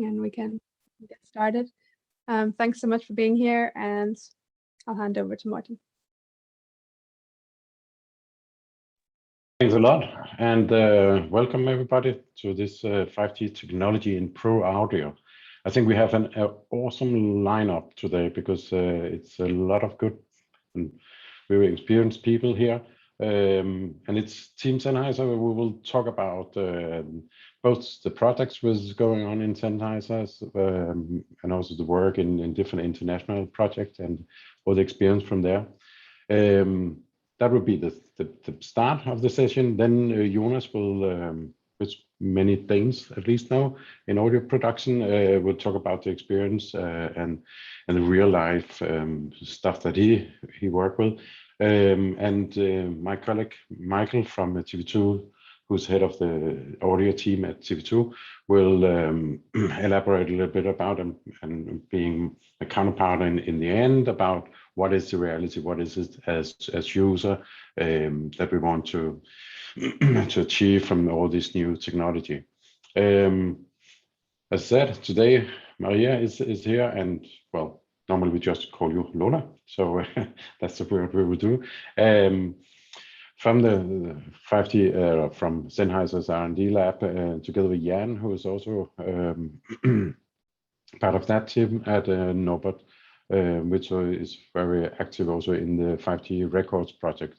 and we can get started. Thanks so much for being here, and I'll hand over to Martin. Thanks a lot, and welcome everybody to this 5G technology in Pro Audio. I think we have an awesome lineup today because it's a lot of good and very experienced people here. And it's Team Sennheiser. We will talk about both the projects was going on in Sennheiser and also the work in different international projects and all the experience from there. That will be the start of the session. Then Jonas will, with many things at least now in audio production, will talk about the experience and the real life stuff that he worked with. And my colleague Michael from TV2, who's head of the audio team at TV2, will elaborate a little bit about and being a counterpart in the end about what is the reality, what is it as user that we want to achieve from all this new technology. As said, today Maria is here, and well, normally we just call you Lola, so that's the word we will do. From the 5G, from Sennheiser's R&D lab, together with Jan, who is also part of that team at Norbert, which is very active also in the 5G records project.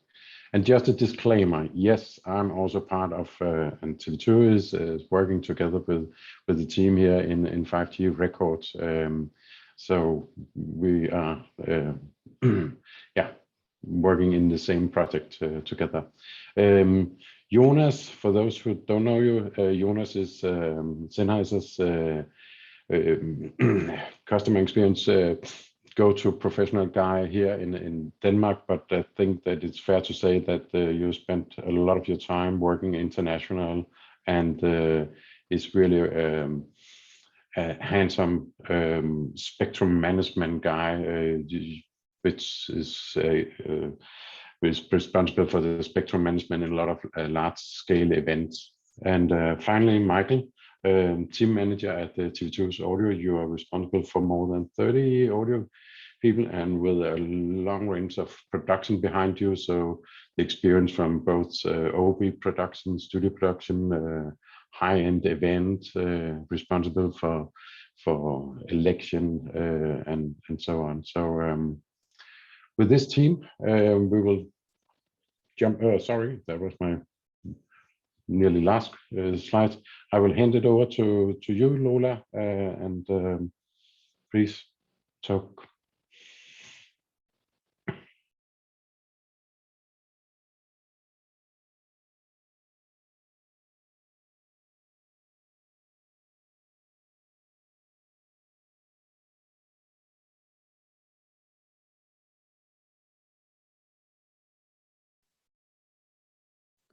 And just a disclaimer, yes, I'm also part of, and TV2 is working together with the team here in 5G records. So we are, yeah, working in the same project together. Jonas, for those who don't know you, Jonas is Sennheiser's customer experience go-to professional guy here in Denmark, but I think that it's fair to say that you spent a lot of your time working international and is really a handsome spectrum management guy, which is responsible for the spectrum management in a lot of large-scale events. And finally, Michael, team manager at the TV2's audio. You are responsible for more than 30 audio people and with a long range of production behind you. So the experience from both OB production, studio production, high-end event, responsible for election and so on. So with this team, we will jump. Sorry, that was my nearly last slide. I will hand it over to you, Lola, and please talk.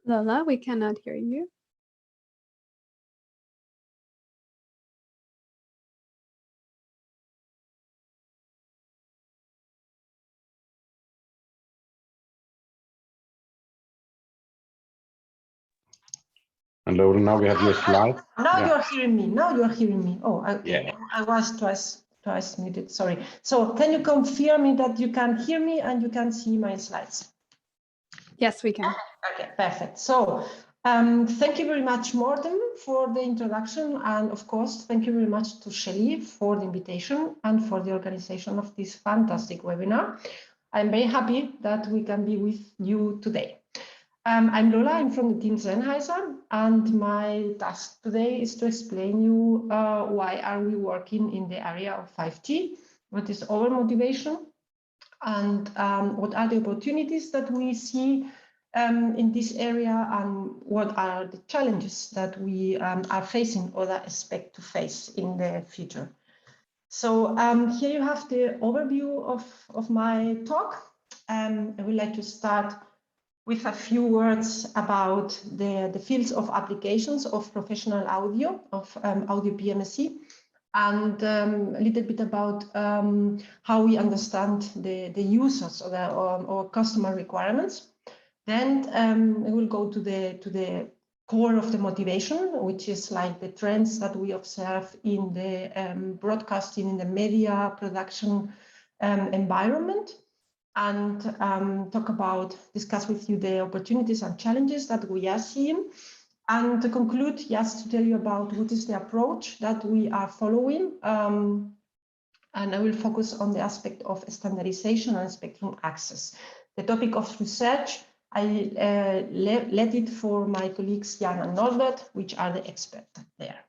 Lola, we cannot hear you. And Lola, now we have your slide. Now you're hearing me. Now you're hearing me. Oh, okay. Yeah. I was twice muted. Sorry. So can you confirm me that you can hear me and you can see my slides? Yes, we can. Okay, perfect. So thank you very much, Morten, for the introduction. And of course, thank you very much to Shelly for the invitation and for the organization of this fantastic webinar. I'm very happy that we can be with you today. I'm Lola, I'm from the team Sennheiser, and my task today is to explain you why are we working in the area of 5G, what is our motivation, and what are the opportunities that we see in this area, and what are the challenges that we are facing or that expect to face in the future. So here you have the overview of my talk. I would like to start with a few words about the fields of applications of professional audio, of audio PMSE, and a little bit about how we understand the users or customer requirements. Then we will go to the core of the motivation, which is like the trends that we observe in the broadcasting, in the media production environment, and discuss with you the opportunities and challenges that we are seeing. And to conclude, just to tell you about what is the approach that we are following. And I will focus on the aspect of standardization and spectrum access. The topic of research, I let it for my colleagues Jan and Norbert, which are the experts there.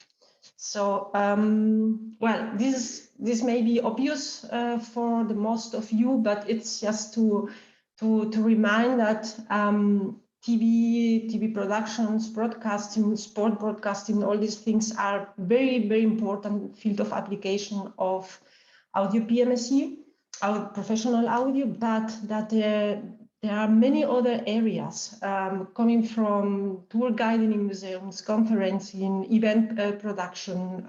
So, well, this may be obvious for the most of you, but it's just to remind that TV productions, broadcasting, sport broadcasting, all these things are very, very important field of application of audio PMSE, our professional audio, but that there are many other areas coming from tour guiding in museums, conferencing, event production,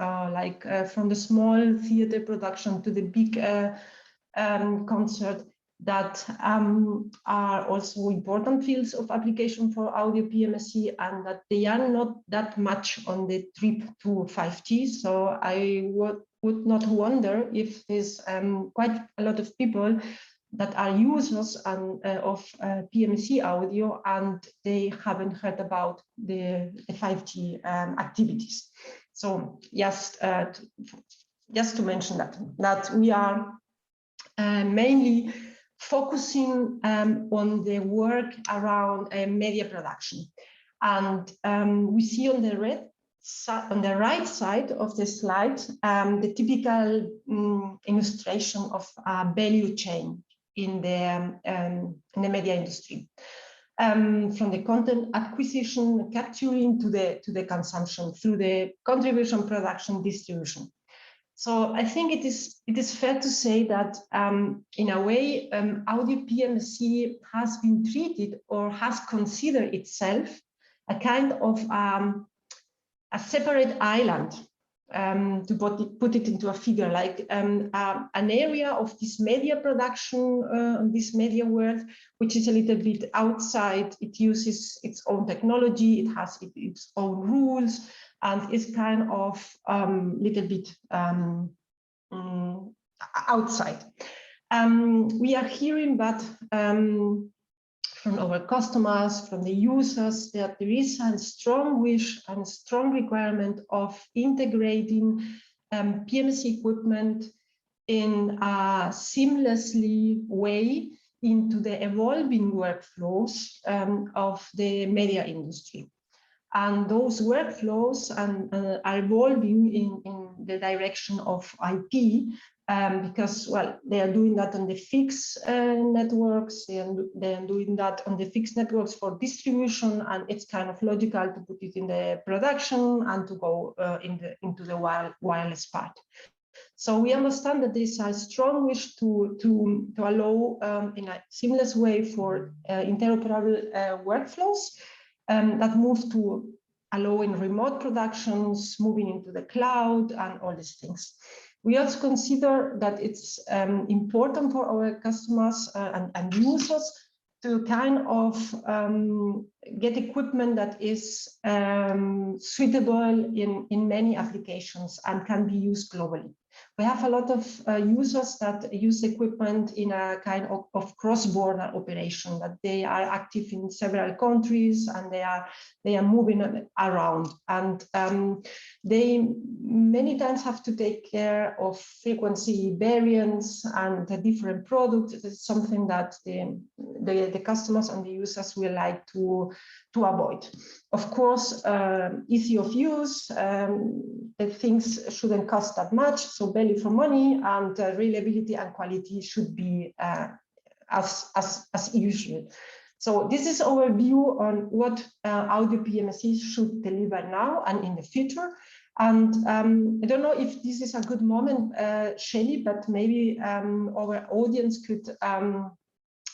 from the small theater production to the big concert, that are also important fields of application for audio PMSE, and that they are not that much on the trip to 5G. So I would not wonder if there's quite a lot of people that are users of PMSE audio, and they haven't heard about the 5G activities. So just to mention that we are mainly focusing on the work around media production. And we see on the right side of the slide the typical illustration of a value chain in the media industry, from the content acquisition, capturing to the consumption through the contribution, production, distribution. So I think it is fair to say that in a way audio PMSE has been treated or has considered itself a kind of a separate island. To put it into a figure, like an area of this media production, this media world, which is a little bit outside. It uses its own technology, it has its own rules, and it's kind of little bit outside. We are hearing that from our customers, from the users, that there is a strong wish and strong requirement of integrating PMSE equipment in a seamlessly way into the evolving workflows of the media industry. And those workflows are evolving in the direction of IP, because, well, they are doing that on the fixed networks, they are doing that on the fixed networks for distribution, and it's kind of logical to put it in the production and to go into the wireless part. So we understand that there is a strong wish to allow in a seamless way for interoperable workflows that move to allowing remote productions, moving into the cloud, and all these things. We also consider that it's important for our customers and users to kind of get equipment that is suitable in many applications and can be used globally. We have a lot of users that use equipment in a kind of cross-border operation, that they are active in several countries and they are moving around, and they many times have to take care of frequency variants and the different products. It's something that the customers and the users will like to avoid. Of course, easy of use, the things shouldn't cost that much, so value for money, and reliability and quality should be as usual. So this is our view on what audio PMSE should deliver now and in the future. And I don't know if this is a good moment, Shelley, but maybe our audience could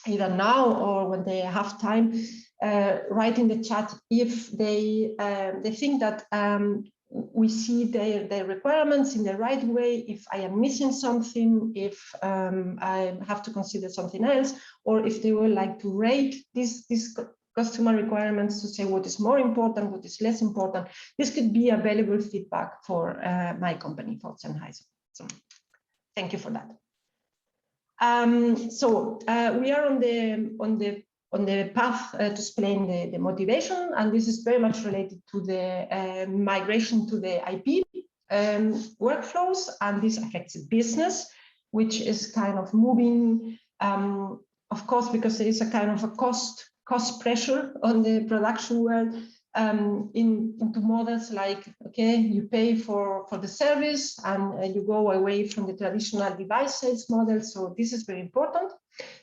either now or when they have time, write in the chat if they think that we see their requirements in the right way, if I am missing something, if I have to consider something else, or if they would like to rate this customer requirements to say what is more important, what is less important. This could be a valuable feedback for my company, for Sennheiser. So thank you for that. We are on the path to explain the motivation, and this is very much related to the migration to the IP workflows, and this affects business, which is kind of moving, of course, because there is a kind of a cost pressure on the production world, into models like, okay, you pay for the service and you go away from the traditional device sales model. So this is very important.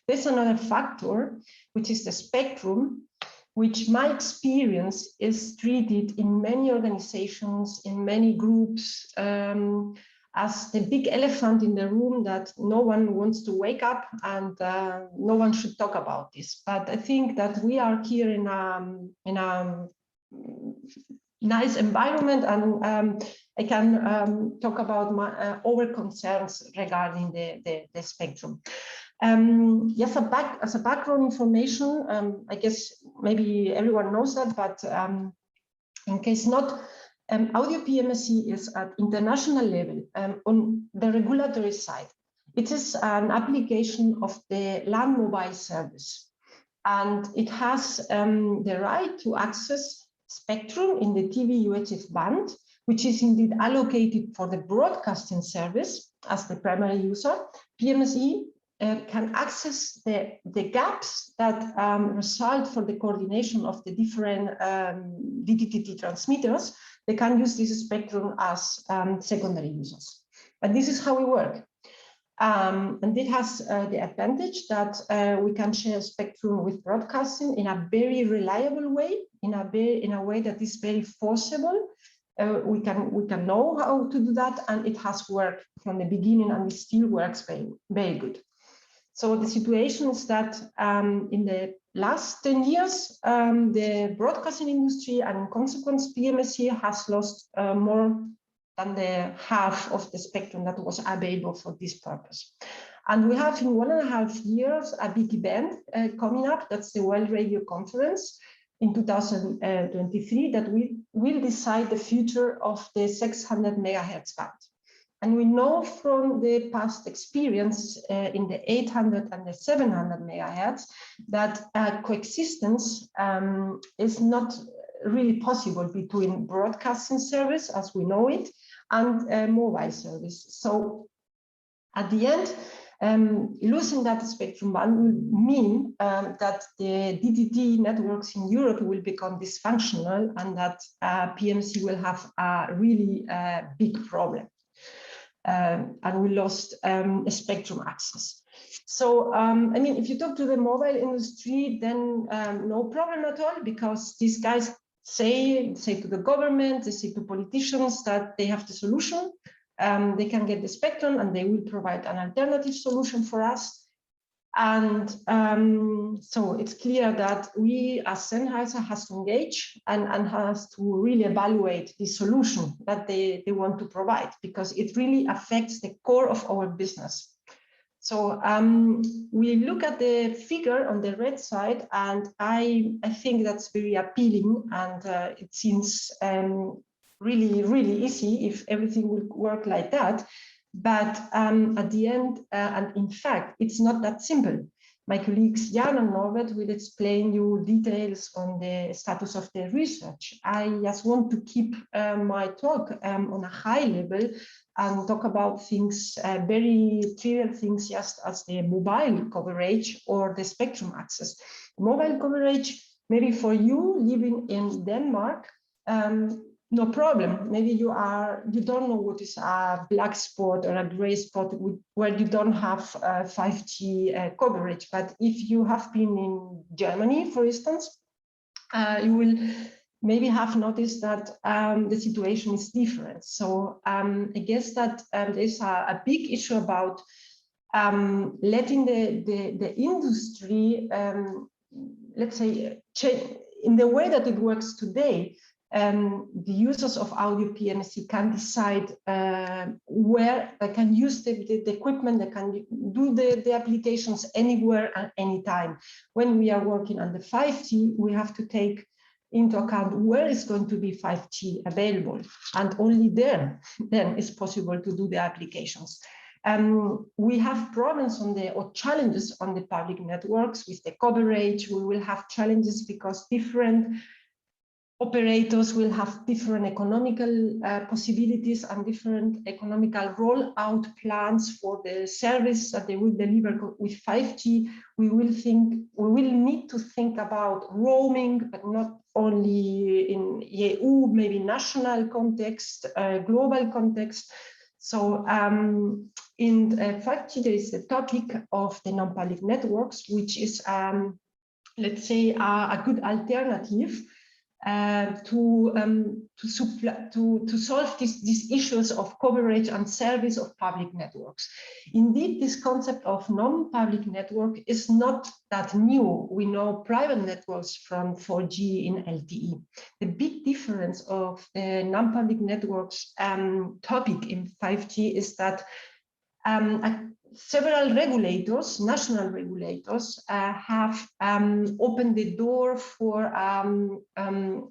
There's another factor, which is the spectrum, which my experience is treated in many organizations, in many groups, as the big elephant in the room that no one wants to wake up, and no one should talk about this. But I think that we are here in a nice environment, and I can talk about my our concerns regarding the spectrum. Yes, as a background information, I guess maybe everyone knows that, but in case not, audio PMSE is at international level on the regulatory side. It is an application of the land mobile service, and it has the right to access spectrum in the TV UHF band, which is indeed allocated for the broadcasting service as the primary user. PMSE can access the gaps that result for the coordination of the different DTT transmitters. They can use this spectrum as secondary users. And this is how we work. And it has the advantage that we can share spectrum with broadcasting in a very reliable way, in a way that is very forcible. We can know how to do that, and it has worked from the beginning, and it still works very good. So the situation is that in the last 10 years, the broadcasting industry, and in consequence, PMSE has lost more than the half of the spectrum that was available for this purpose. And we have in 1.5 years a big event coming up. That's the World Radio Conference in 2023 that will decide the future of the 600 megahertz band. And we know from the past experience in the 800 and the 700 megahertz that coexistence is not really possible between broadcasting service as we know it and mobile service. So at the end, losing that spectrum band will mean that the DTT networks in Europe will become dysfunctional, and that PMSE will have a really big problem. And we lost spectrum access. So, I mean, if you talk to the mobile industry, then no problem at all, because these guys say to the government, they say to politicians that they have the solution. They can get the spectrum, and they will provide an alternative solution for us. And so it's clear that we as Sennheiser has to engage and has to really evaluate the solution that they want to provide, because it really affects the core of our business. So we look at the figure on the red side, and I think that's very appealing, and it seems really easy if everything will work like that. But at the end, and in fact, it's not that simple. My colleagues Jan and Norbert will explain you details on the status of the research. I just want to keep my talk on a high level and talk about things, very trivial things, just as the mobile coverage or the spectrum access. Mobile coverage, maybe for you living in Denmark, no problem. Maybe you don't know what is a black spot or a gray spot where you don't have 5G coverage. But if you have been in Germany, for instance, you will maybe have noticed that the situation is different. So I guess that there's a big issue about letting the industry, let's say, change in the way that it works today. the users of audio PMSE can decide where they can use the equipment, they can do the applications anywhere and anytime. When we are working on the 5G, we have to take into account where is going to be 5G available, and only then it's possible to do the applications. We have problems or challenges on the public networks with the coverage. We will have challenges because different operators will have different economical possibilities and different economical rollout plans for the service that they will deliver with 5G. We will need to think about roaming, but not only in EU, maybe national context, global context. So in 5G, there is the topic of the non-public networks, which is, let's say, a good alternative to solve these issues of coverage and service of public networks. Indeed, this concept of non-public network is not that new. We know private networks from 4G in LTE. The big difference of the non-public networks topic in 5G is that several regulators, national regulators, have opened the door for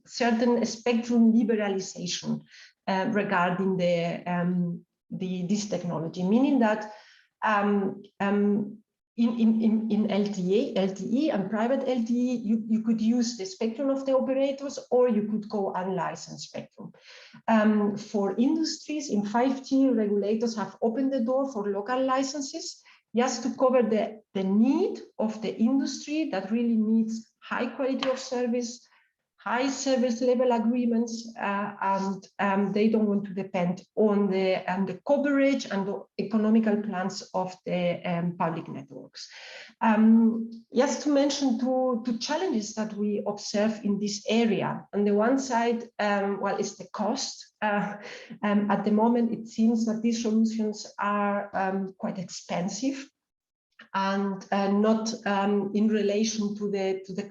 certain spectrum liberalization regarding this technology, meaning that in LTE and private LTE, you could use the spectrum of the operators, or you could go unlicensed spectrum. For industries in 5G, regulators have opened the door for local licenses, just to cover the need of the industry that really needs high quality of service, high service level agreements, and they don't want to depend on the coverage and the economical plans of the public networks. Just to mention two challenges that we observe in this area. On the one side, well, is the cost. At the moment, it seems that these solutions are quite expensive, and not in relation to the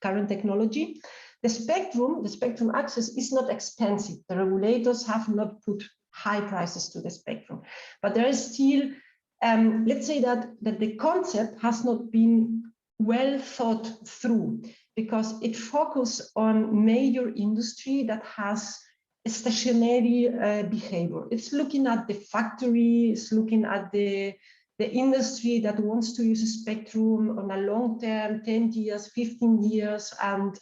current technology. The spectrum access is not expensive. The regulators have not put high prices to the spectrum, but there is still, let's say that the concept has not been well thought through, because it focuses on major industry that has a stationary behavior. It's looking at the factory, it's looking at the industry that wants to use a spectrum on a long term, 10 years, 15 years, and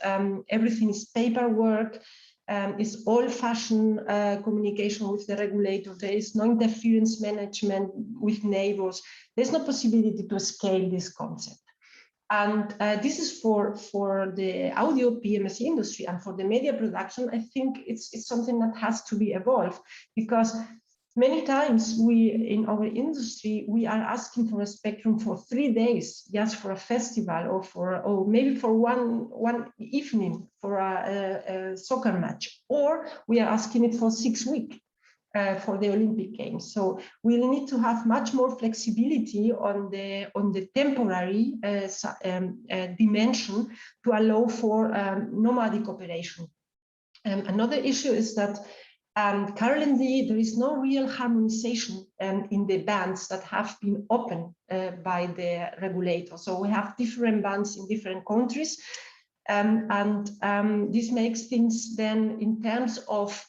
everything is paperwork, it's old-fashioned communication with the regulator. There is no interference management with neighbors. There's no possibility to scale this concept. And this is for the audio PMSE industry, and for the media production, I think it's something that has to be evolved, because many times in our industry, we are asking for a spectrum for 3 days, just for a festival, or maybe for one evening for a soccer match, or we are asking it for 6 weeks for the Olympic Games. So we'll need to have much more flexibility on the temporary dimension to allow for nomadic operation. Another issue is that currently, there is no real harmonization in the bands that have been opened by the regulator. So we have different bands in different countries, and this makes things then in terms of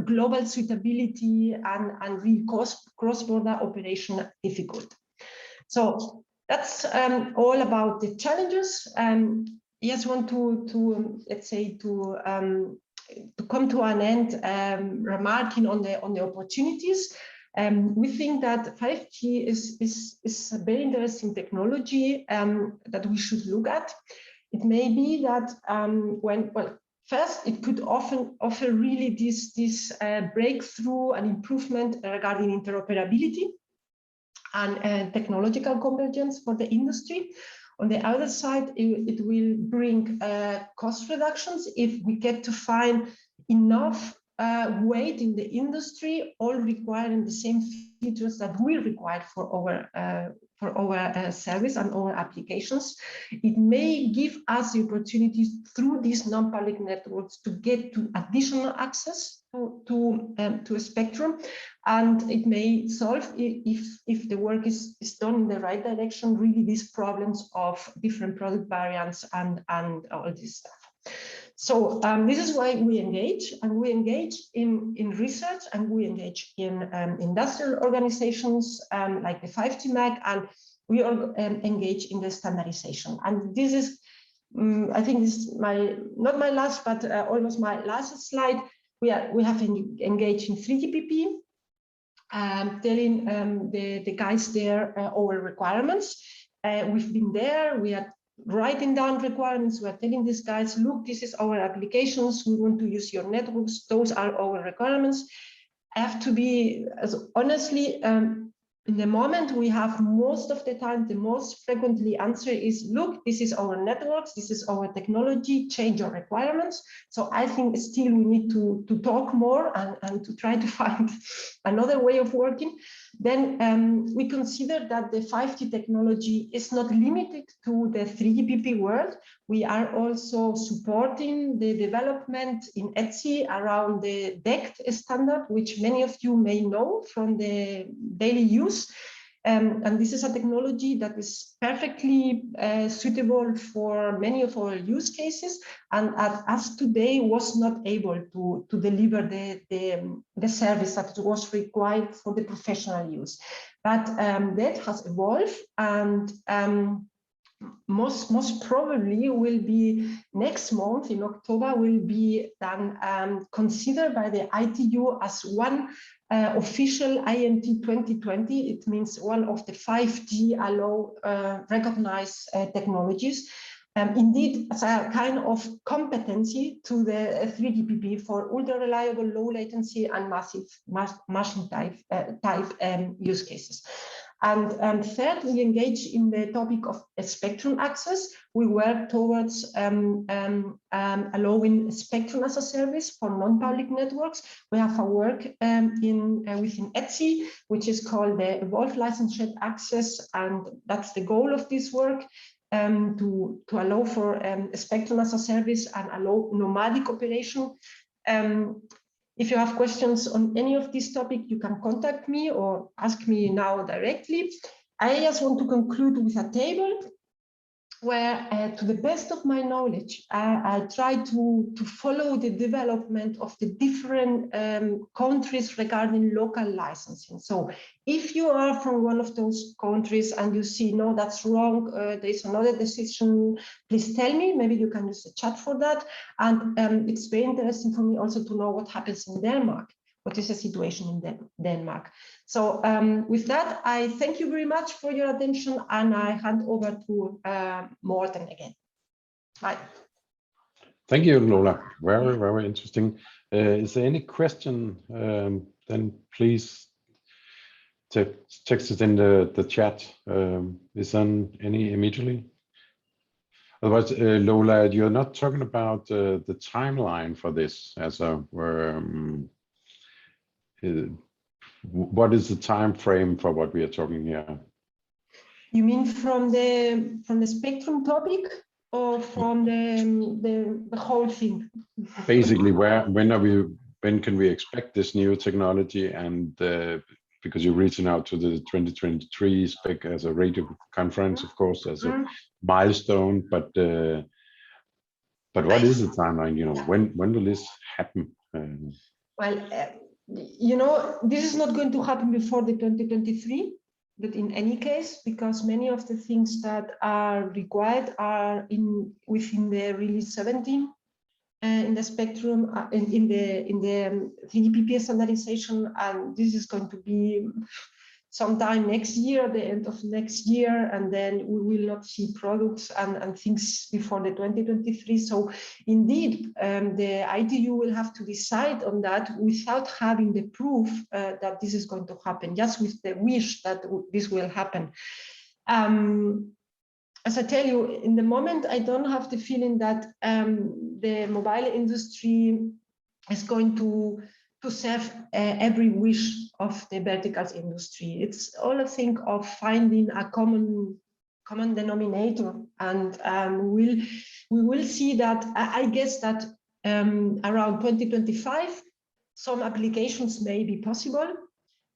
global suitability and real cross-border operation difficult. So that's all about the challenges. Just want to let's say to come to an end, remarking on the opportunities. We think that 5G is a very interesting technology that we should look at. It may be that first, it could often offer really this breakthrough and improvement regarding interoperability and technological convergence for the industry. On the other side, it will bring cost reductions if we get to find enough weight in the industry, all requiring the same features that we require for our service and our applications. It may give us the opportunities through these non-public networks to get to additional access to a spectrum, and it may solve, if the work is done in the right direction, really these problems of different product variants and all this stuff. So this is why we engage, and we engage in research, and we engage in industrial organizations like the 5G MAC, and we all engage in the standardization. And this is, I think this is not my last, but almost my last slide. We have engaged in 3GPP, telling the guys there our requirements. We've been there, we are writing down requirements, we're telling these guys, look, this is our applications, we want to use your networks, those are our requirements. I have to be, as honestly, in the moment we have most of the time, the most frequently answer is, look, this is our networks, this is our technology, change your requirements. So I think still we need to talk more and to try to find another way of working. Then we consider that the 5G technology is not limited to the 3GPP world. We are also supporting the development in ETSI around the DECT standard, which many of you may know from the daily use. And this is a technology that is perfectly suitable for many of our use cases, and as today was not able to deliver the service that was required for the professional use. But that has evolved, and most probably will be next month in October will be then considered by the ITU as one official INT 2020. It means one of the 5G recognized technologies. Indeed, as a kind of competency to the 3GPP for ultra reliable, low latency, and massive machine type use cases. And third, we engage in the topic of spectrum access. We work towards allowing spectrum as a service for non-public networks. We have a work within ETSI, which is called the Evolve License Shared Access, and that's the goal of this work. To allow for spectrum as a service and allow nomadic operation. If you have questions on any of these topics, you can contact me or ask me now directly. I just want to conclude with a table where, to the best of my knowledge, I try to follow the development of the different countries regarding local licensing. So if you are from one of those countries and you see, no, that's wrong, there's another decision, please tell me. Maybe you can use the chat for that. And it's very interesting for me also to know what happens in Denmark. What is the situation in Denmark? So with that, I thank you very much for your attention, and I hand over to Morten again. Bye. Thank you, Lola. Very, very interesting. Is there any question? Then please text it in the chat. Is there any immediately? Otherwise, Lola, you're not talking about the timeline for this as a what is the time frame for what we are talking here? You mean from the spectrum topic, or from the whole thing? Basically, when can we expect this new technology? And because you're reaching out to the 2023 spec as a radio conference, of course, as a milestone, but what is the timeline? You know, when will this happen? Well, you know, this is not going to happen before the 2023, but in any case, because many of the things that are required are within the release 17 in the spectrum, in the 3GPP standardization, and this is going to be sometime next year, the end of next year, and then we will not see products and things before the 2023. So indeed, the ITU will have to decide on that without having the proof that this is going to happen, just with the wish that this will happen. As I tell you, in the moment, I don't have the feeling that the mobile industry is going to serve every wish of the verticals industry. It's all a thing of finding a common denominator, and we will see that. I guess that around 2025, some applications may be possible.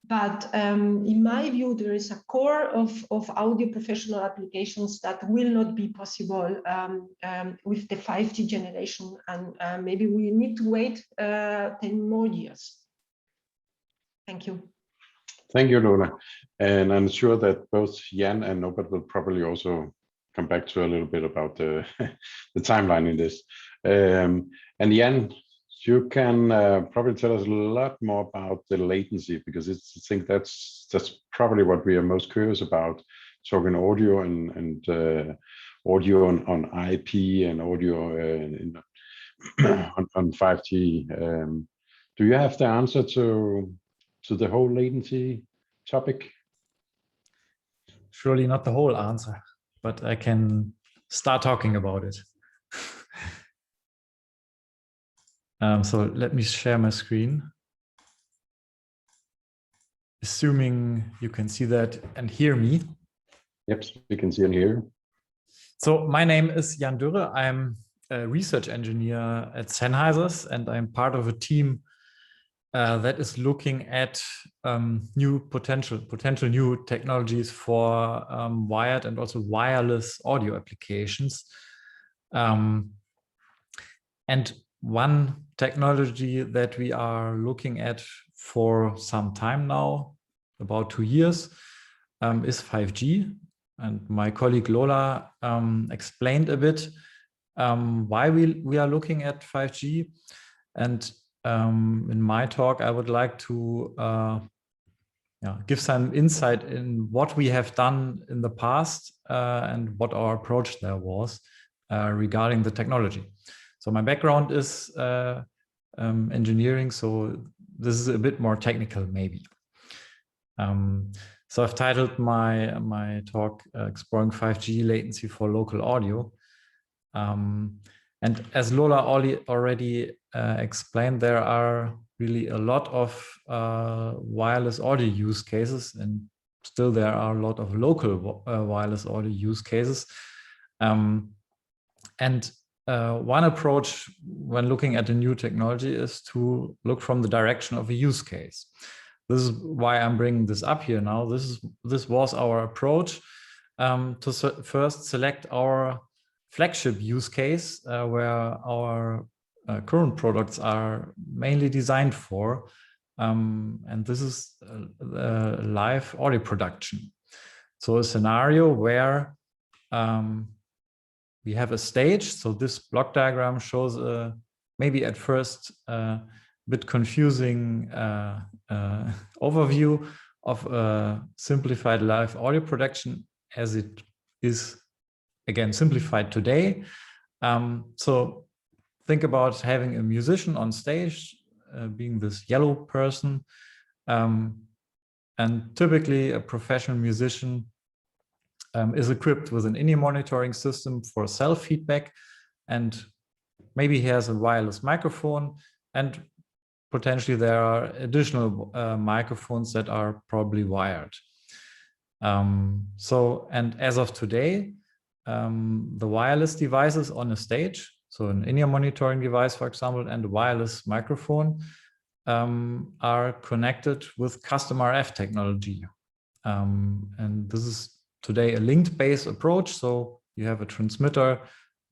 But in my view, there is a core of audio professional applications that will not be possible with the 5G generation, and maybe we need to wait 10 more years. Thank you. Thank you, Lola. And I'm sure that both Jan and Norbert will probably also come back to a little bit about the timeline in this. And Jan, you can probably tell us a lot more about the latency, because I think that's probably what we are most curious about, talking audio and audio on IP and audio on 5G. Do you have the answer to the whole latency topic? Surely not the whole answer, but I can start talking about it. So let me share my screen. Assuming you can see that and hear me. Yep, we can see and hear. So my name is Jan Dürre. I'm a research engineer at Sennheisers, and I'm part of a team that is looking at new potential new technologies for wired and also wireless audio applications. And one technology that we are looking at for some time now, about 2 years, is 5G. And my colleague Lola explained a bit why we are looking at 5G. And in my talk, I would like to give some insight in what we have done in the past and what our approach there was regarding the technology. So my background is engineering, so this is a bit more technical maybe. So I've titled my talk Exploring 5G Latency for Local Audio. And as Lola already explained, there are really a lot of wireless audio use cases, and still there are a lot of local wireless audio use cases. One approach when looking at a new technology is to look from the direction of a use case. This is why I'm bringing this up here now. This was our approach to first select our flagship use case where our current products are mainly designed for, and this is live audio production. So a scenario where we have a stage. So this block diagram shows maybe at first a bit confusing overview of a simplified live audio production as it is, again, simplified today. So think about having a musician on stage, being this yellow person. And typically a professional musician is equipped with an in-ear monitoring system for self-feedback, and maybe he has a wireless microphone, and potentially there are additional microphones that are probably wired. And as of today, the wireless devices on a stage, so an in-ear monitoring device, for example, and a wireless microphone, are connected with custom RF technology. And this is today a linked-based approach. So you have a transmitter,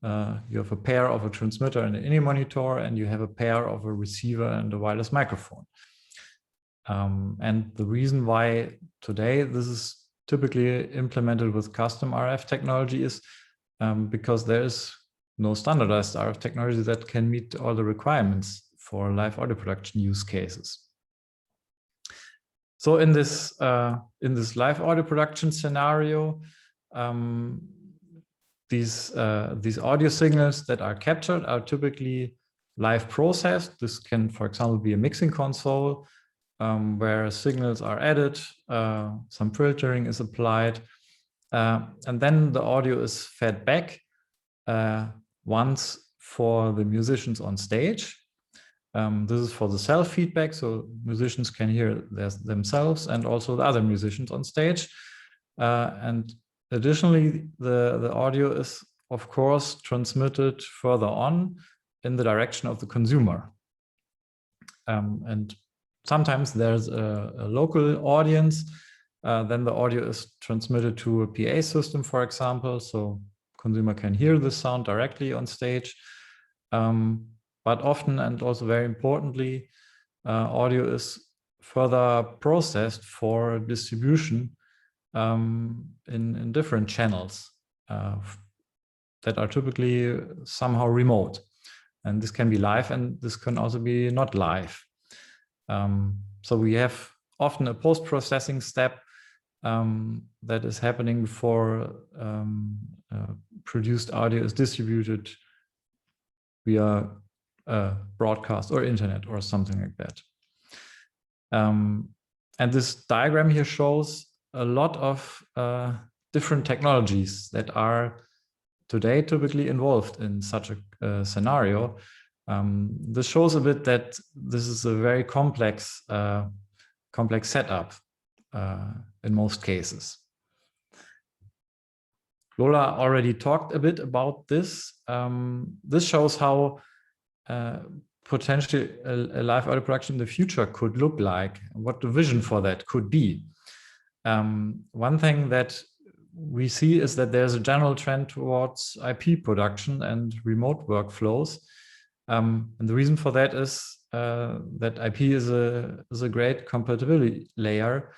you have a pair of a transmitter and an in-ear monitor, and you have a pair of a receiver and a wireless microphone. And the reason why today this is typically implemented with custom RF technology is because there is no standardized RF technology that can meet all the requirements for live audio production use cases. So in this live audio production scenario, these audio signals that are captured are typically live processed. This can, for example, be a mixing console where signals are added, some filtering is applied, and then the audio is fed back once for the musicians on stage. This is for the self feedback, so musicians can hear themselves and also the other musicians on stage. And additionally, the audio is, of course, transmitted further on in the direction of the consumer. And sometimes there's a local audience, then the audio is transmitted to a PA system, for example, so consumer can hear the sound directly on stage. But often, and also very importantly, audio is further processed for distribution in different channels that are typically somehow remote. And this can be live, and this can also be not live. So we have often a post-processing step that is happening before produced audio is distributed via broadcast or internet or something like that. And this diagram here shows a lot of different technologies that are today typically involved in such a scenario. This shows a bit that this is a very complex setup in most cases. Lola already talked a bit about this. This shows how potentially a live audio production in the future could look like, what the vision for that could be. One thing that we see is that there's a general trend towards IP production and remote workflows. And the reason for that is that IP is a great compatibility layer.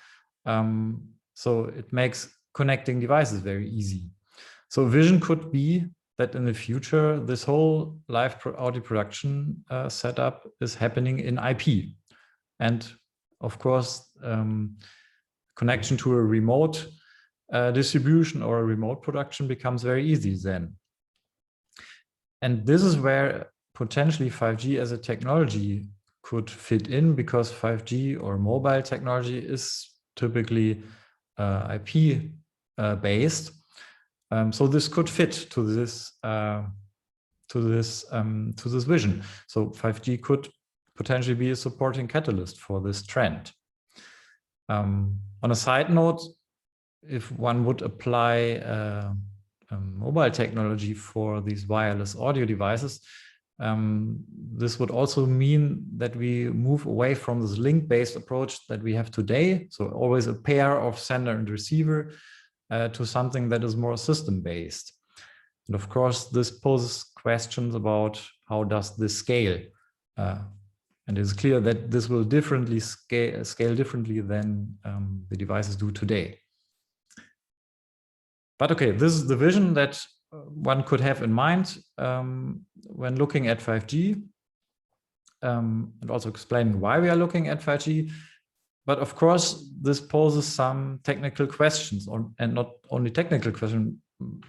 So it makes connecting devices very easy. So vision could be that in the future, this whole live audio production setup is happening in IP. And of course, connection to a remote distribution or a remote production becomes very easy then. And this is where potentially 5G as a technology could fit in, because 5G or mobile technology is typically IP based. So this could fit to this vision. So 5G could potentially be a supporting catalyst for this trend. On a side note, if one would apply mobile technology for these wireless audio devices, this would also mean that we move away from this link-based approach that we have today. So always a pair of sender and receiver, to something that is more system-based. And of course, this poses questions about how does this scale? And it's clear that this will differently scale differently than the devices do today. But okay, this is the vision that one could have in mind when looking at 5G, and also explaining why we are looking at 5G. But of course, this poses some technical questions, and not only technical questions,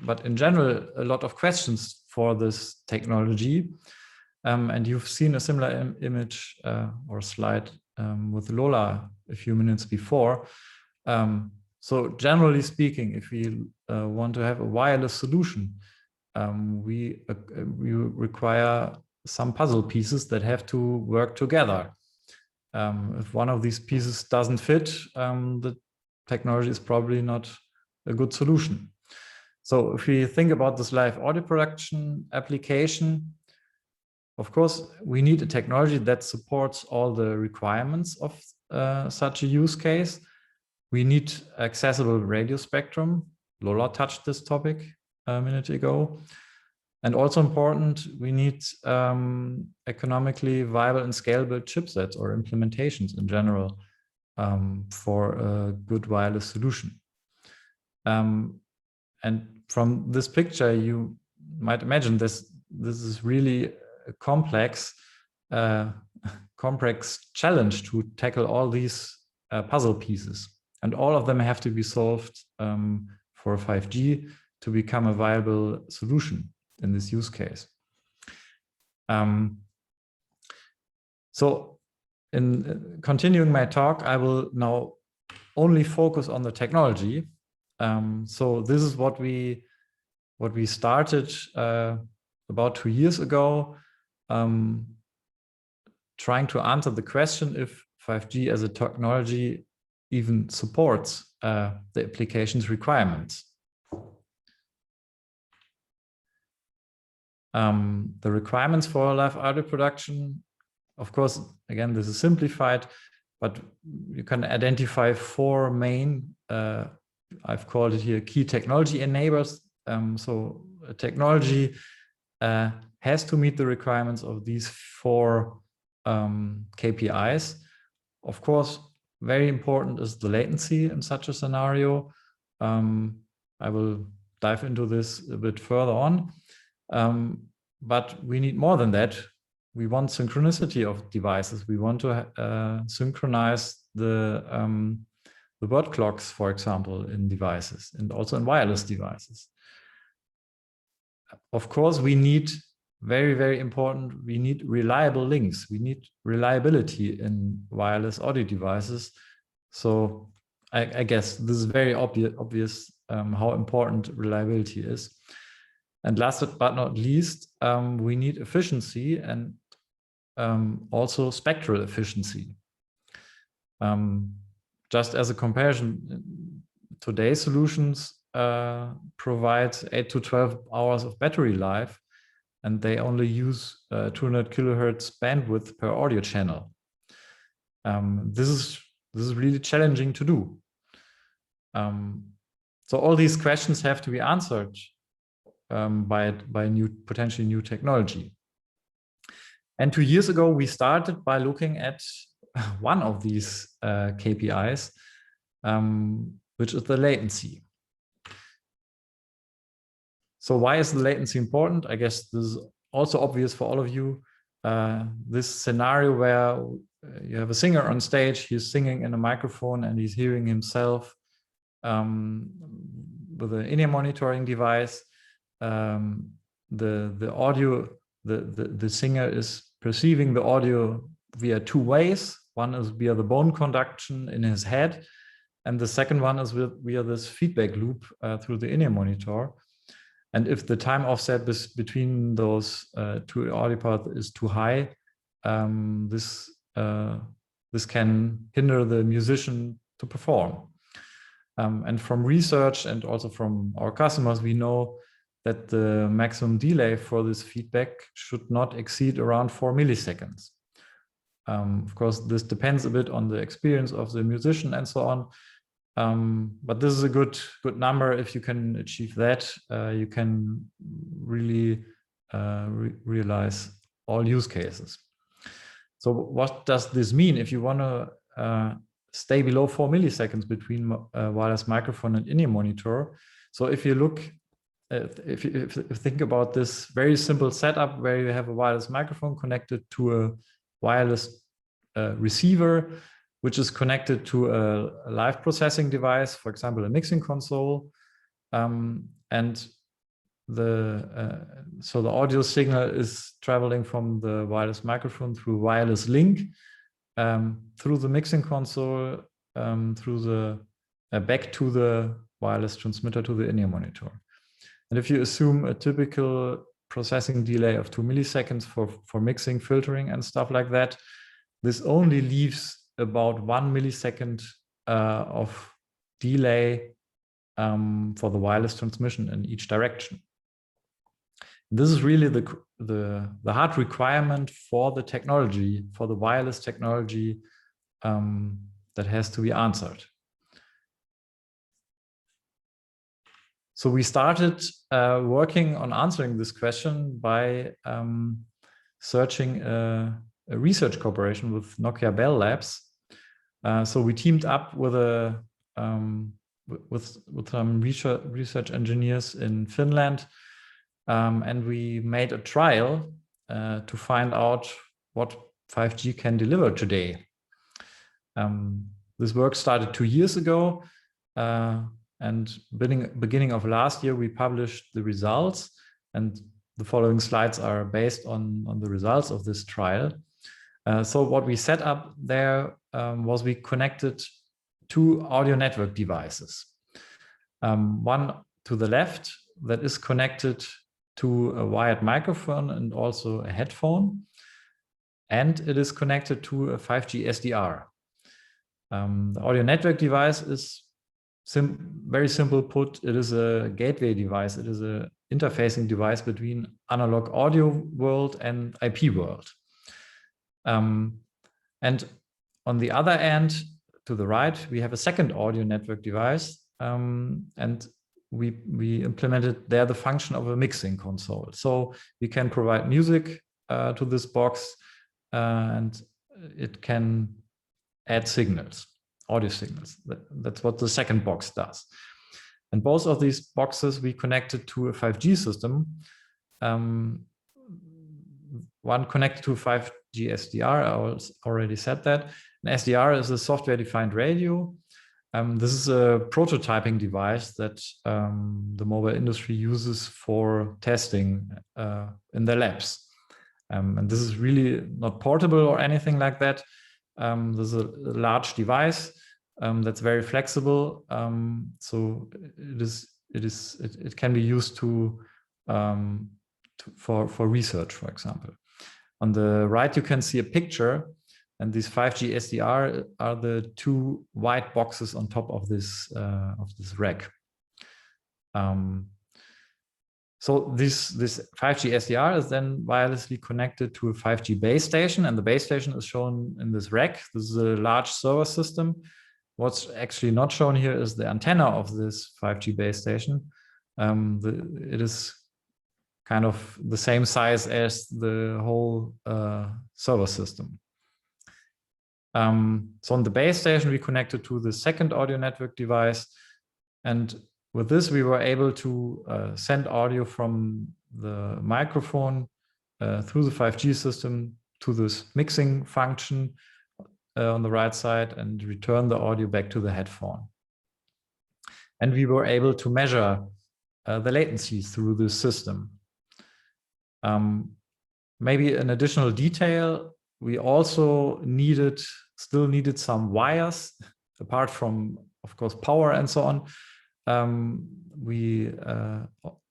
but in general, a lot of questions for this technology. And you've seen a similar image or slide with Lola a few minutes before. So generally speaking, if we want to have a wireless solution, we require some puzzle pieces that have to work together. If one of these pieces doesn't fit, the technology is probably not a good solution. So if we think about this live audio production application, of course, we need a technology that supports all the requirements of such a use case. We need accessible radio spectrum. Lola touched this topic a minute ago. And also important, we need economically viable and scalable chipsets or implementations in general for a good wireless solution. And from this picture, you might imagine this is really a complex challenge to tackle all these puzzle pieces. And all of them have to be solved for 5G to become a viable solution in this use case. So in continuing my talk, I will now only focus on the technology. So this is what we started about 2 years ago, trying to answer the question if 5G as a technology even supports the application's requirements. The requirements for live audio production, of course, again, this is simplified, but you can identify 4 main, I've called it here, key technology enablers. So a technology has to meet the requirements of these 4 KPIs. Of course, very important is the latency in such a scenario. I will dive into this a bit further on. But we need more than that. We want synchronicity of devices. We want to synchronize the word clocks, for example, in devices and also in wireless devices. Of course, we need very, very important, we need reliable links. We need reliability in wireless audio devices. So I guess this is very obvious how important reliability is. And last but not least, we need efficiency and also spectral efficiency. Just as a comparison, today's solutions provide 8 to 12 hours of battery life, and they only use 200 kilohertz bandwidth per audio channel. This is really challenging to do. So all these questions have to be answered by potentially new technology. And 2 years ago, we started by looking at one of these KPIs, which is the latency. So why is the latency important? I guess this is also obvious for all of you. This scenario where you have a singer on stage, he's singing in a microphone and he's hearing himself with an in-ear monitoring device. The audio, the singer is perceiving the audio via 2 ways. One is via the bone conduction in his head, and the second one is via this feedback loop through the in-ear monitor. And if the time offset between those 2 audio paths is too high, this can hinder the musician to perform. And from research and also from our customers, we know that the maximum delay for this feedback should not exceed around 4 milliseconds. Of course, this depends a bit on the experience of the musician and so on. But this is a good number. If you can achieve that, you can really realize all use cases. So what does this mean if you want to stay below 4 milliseconds between wireless microphone and in-ear monitor? So if you look, if you think about this very simple setup where you have a wireless microphone connected to a wireless receiver, which is connected to a live processing device, for example, a mixing console, and so the audio signal is traveling from the wireless microphone through wireless link, through the mixing console, through the back to the wireless transmitter to the in-ear monitor. And if you assume a typical processing delay of 2 milliseconds for mixing, filtering, and stuff like that, this only leaves about 1 millisecond of delay for the wireless transmission in each direction. This is really the hard requirement for the technology, for the wireless technology that has to be answered. So we started working on answering this question by searching a research cooperation with Nokia Bell Labs. So we teamed up with some research engineers in Finland, and we made a trial to find out what 5G can deliver today. This work started 2 years ago, and beginning of last year, we published the results, and the following slides are based on the results of this trial. So what we set up there was we connected 2 audio network devices. One to the left that is connected to a wired microphone and also a headphone. and it is connected to a 5G SDR. The audio network device is very simple put. It is a gateway device. It is an interfacing device between analog audio world and IP world. And on the other end, to the right, we have a second audio network device, and we implemented there the function of a mixing console. So we can provide music to this box, and it can add signals, audio signals. That's what the second box does. And both of these boxes we connected to a 5G system. One connected to 5G SDR, I already said that. An SDR is a software-defined radio. This is a prototyping device that the mobile industry uses for testing in their labs. And this is really not portable or anything like that. This is a large device that's very flexible. So it can be used for research, for example. On the right, you can see a picture, and these 5G SDR are the two white boxes on top of this rack. So this 5G SDR is then wirelessly connected to a 5G base station, and the base station is shown in this rack. This is a large server system. What's actually not shown here is the antenna of this 5G base station. It is kind of the same size as the whole server system. So on the base station, we connected to the second audio network device. And with this, we were able to send audio from the microphone through the 5G system to this mixing function on the right side and return the audio back to the headphone. And we were able to measure the latency through this system. Maybe an additional detail, we also still needed some wires, apart from, of course, power and so on. We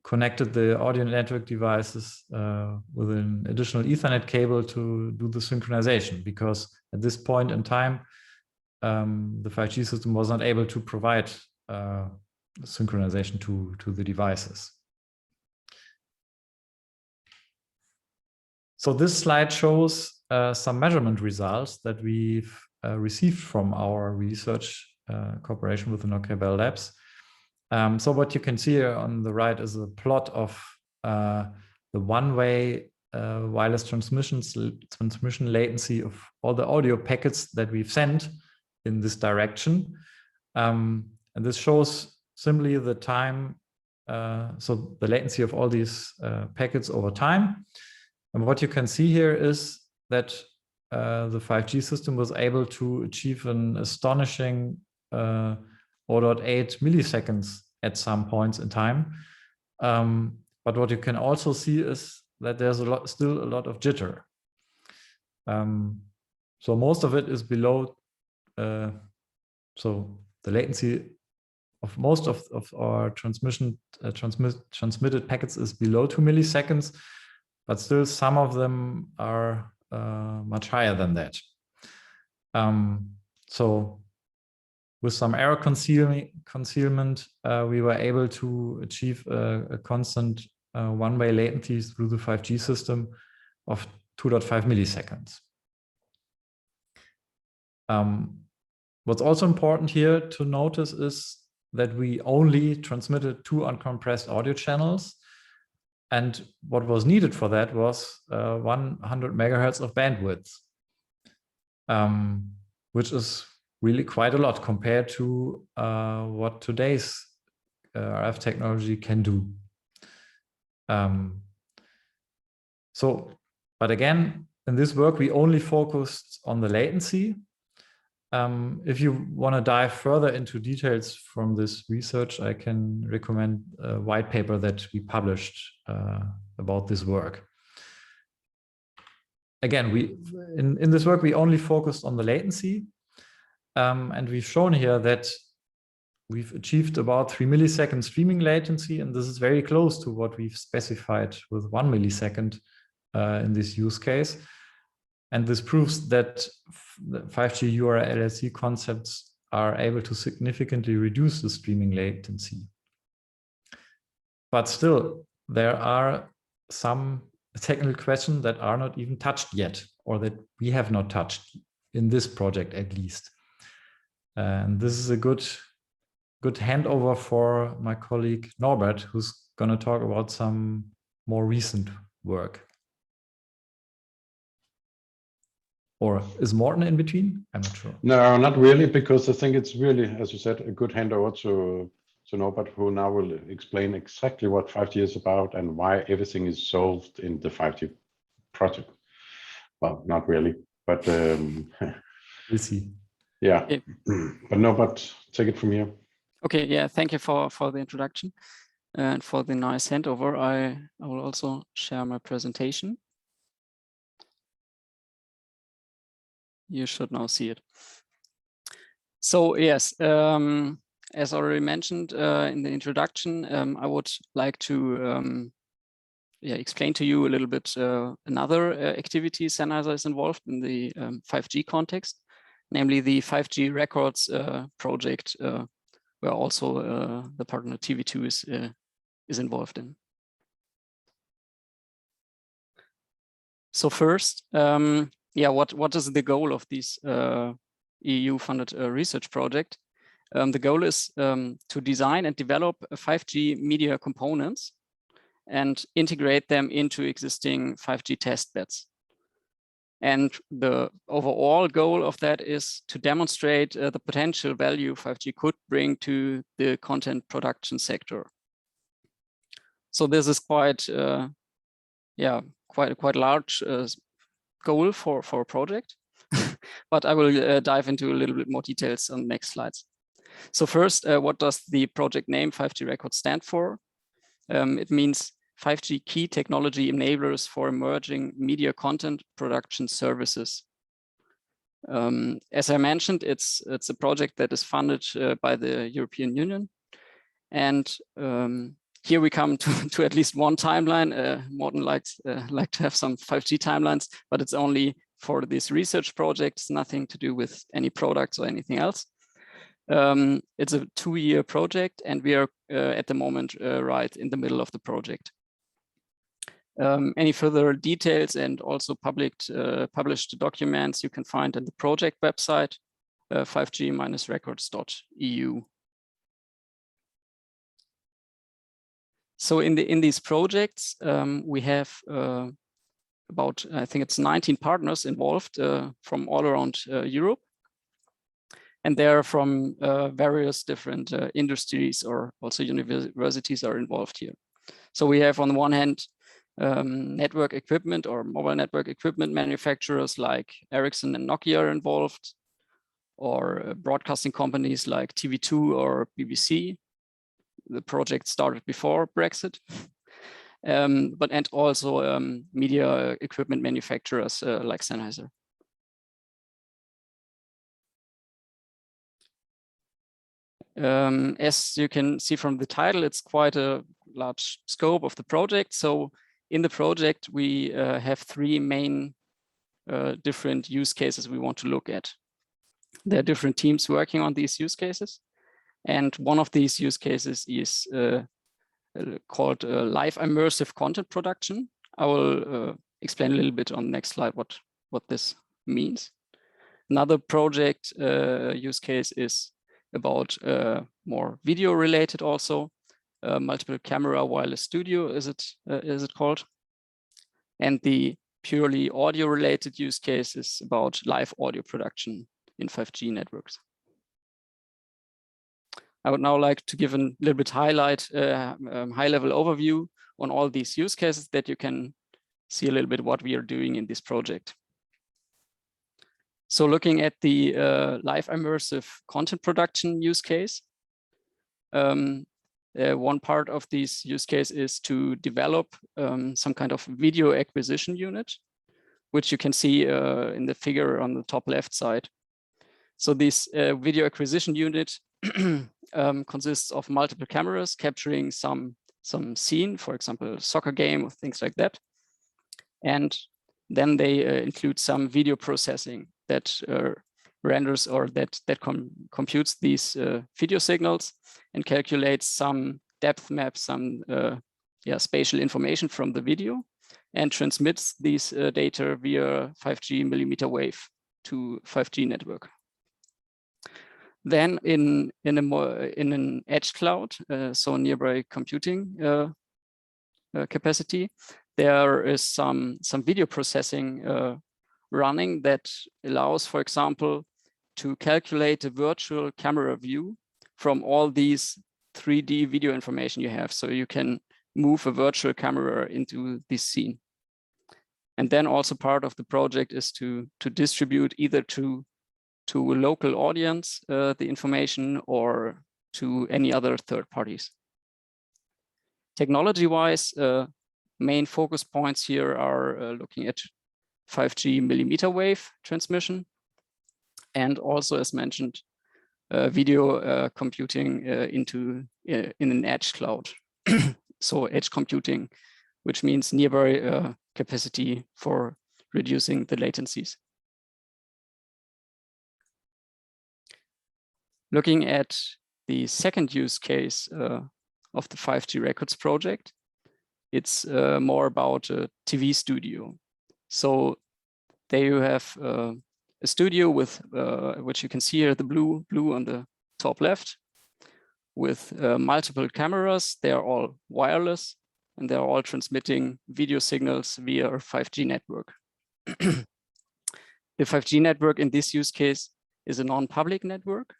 connected the audio network devices with an additional Ethernet cable to do the synchronization, because at this point in time, the 5G system was not able to provide synchronization to the devices. So this slide shows some measurement results that we've received from our research cooperation with the Nokia Bell Labs. So what you can see here on the right is a plot of the one-way wireless transmission latency so of all the audio packets that we've sent in this direction. And this shows simply the time, so the latency of all these packets over time. And what you can see here is that the 5G system was able to achieve an astonishing 0.8 milliseconds at some points in time. But what you can also see is that there's still a lot of jitter. So most of it is below, so the latency of most of our transmitted packets is below 2 milliseconds, but still some of them are much higher than that. So with some error concealment, we were able to achieve a constant one-way latency through the 5G system of 2.5 milliseconds. What's also important here to notice is that we only transmitted 2 uncompressed audio channels. And what was needed for that was 100 megahertz of bandwidth, which is really quite a lot compared to what today's RF technology can do. But again, in this work, we only focused on the latency. If you want to dive further into details from this research, I can recommend a white paper that we published about this work. Again, in this work, we only focused on the latency. And we've shown here that we've achieved about 3 millisecond streaming latency, and this is very close to what we've specified with 1 millisecond in this use case. And this proves that the 5G URLLC concepts are able to significantly reduce the streaming latency. But still, there are some technical questions that are not even touched yet, or that we have not touched in this project at least. And this is a good handover for my colleague Norbert, who's going to talk about some more recent work. Or is Morten in between? I'm not sure. No, not really, because I think it's really, as you said, a good handover to Norbert, who now will explain exactly what 5G is about and why everything is solved in the 5G project. Well, not really, but We'll see. Yeah. Okay. But Norbert, take it from here. Okay, yeah, thank you for the introduction and for the nice handover. I will also share my presentation. You should now see it. So yes, as already mentioned in the introduction, I would like to explain to you a little bit another activity Sennheiser is involved in the 5G context, namely the 5G records project, where also the partner TV2 is involved in. So first, what is the goal of this EU-funded research project? The goal is to design and develop 5G media components and integrate them into existing 5G test beds. And the overall goal of that is to demonstrate the potential value 5G could bring to the content production sector. So this is quite large goal for a project, but I will dive into a little bit more details on the next slides. So first, what does the project name 5G Records stand for? It means 5G key technology enablers for emerging media content production services. As I mentioned, it's a project that is funded by the European Union, and here we come to at least one timeline. Morten likes to have some 5G timelines, but it's only for this research project. It's nothing to do with any products or anything else. It's a 2-year project, and we are at the moment right in the middle of the project. Any further details and also published documents you can find on the project website, 5G-records.eu. So in these projects, we have about, I think it's 19 partners involved from all around Europe. And they're from various different industries, or also universities are involved here. So we have on the one hand, network equipment or mobile network equipment manufacturers like Ericsson and Nokia are involved, or broadcasting companies like TV2 or BBC. The project started before Brexit, and also media equipment manufacturers like Sennheiser. As you can see from the title, it's quite a large scope of the project. So in the project, we have 3 main different use cases we want to look at. There are different teams working on these use cases. And one of these use cases is called live immersive content production. I will explain a little bit on the next slide what this means. Another project use case is about more video related also. Multiple camera wireless studio is it called. And the purely audio related use case is about live audio production in 5G networks. I would now like to give a little bit high level overview on all these use cases that you can see a little bit what we are doing in this project. So looking at the live immersive content production use case, one part of this use case is to develop some kind of video acquisition unit, which you can see in the figure on the top left side. So this video acquisition unit consists of multiple cameras capturing some scene, for example, a soccer game or things like that. And Then they include some video processing that renders or that computes these video signals and calculates some depth maps, some spatial information from the video, and transmits these data via 5G millimeter wave to 5G network. Then in an edge cloud, so nearby computing capacity, there is some video processing running that allows, for example, to calculate a virtual camera view from all these 3D video information you have. So you can move a virtual camera into this scene. And then also part of the project is to distribute either to a local audience the information or to any other third parties. Technology-wise, main focus points here are looking at 5G millimeter wave transmission, and also, as mentioned, video computing in an edge cloud. So edge computing, which means nearby capacity for reducing the latencies. Looking at the second use case of the 5G Records project, it's more about a TV studio. So there you have a studio with which you can see here, the blue on the top left, with multiple cameras. They are all wireless and they're all transmitting video signals via a 5G network. The 5G network in this use case is a non-public network,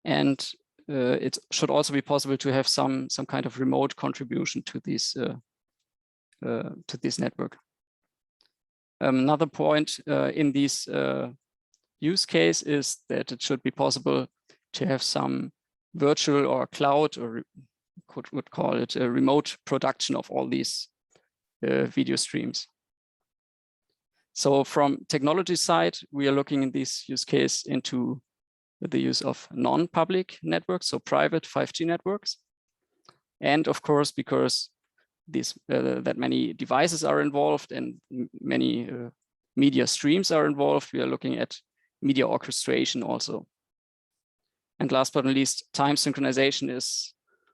and it should also be possible to have some kind of remote contribution to this network. Another point in this use case is that it should be possible to have some virtual or cloud, or would call it a remote production of all these video streams. So from technology side, we are looking in this use case into the use of non-public networks, so private 5G networks. And of course, because that many devices are involved and many media streams are involved, we are looking at media orchestration also. And last but not least, time synchronization is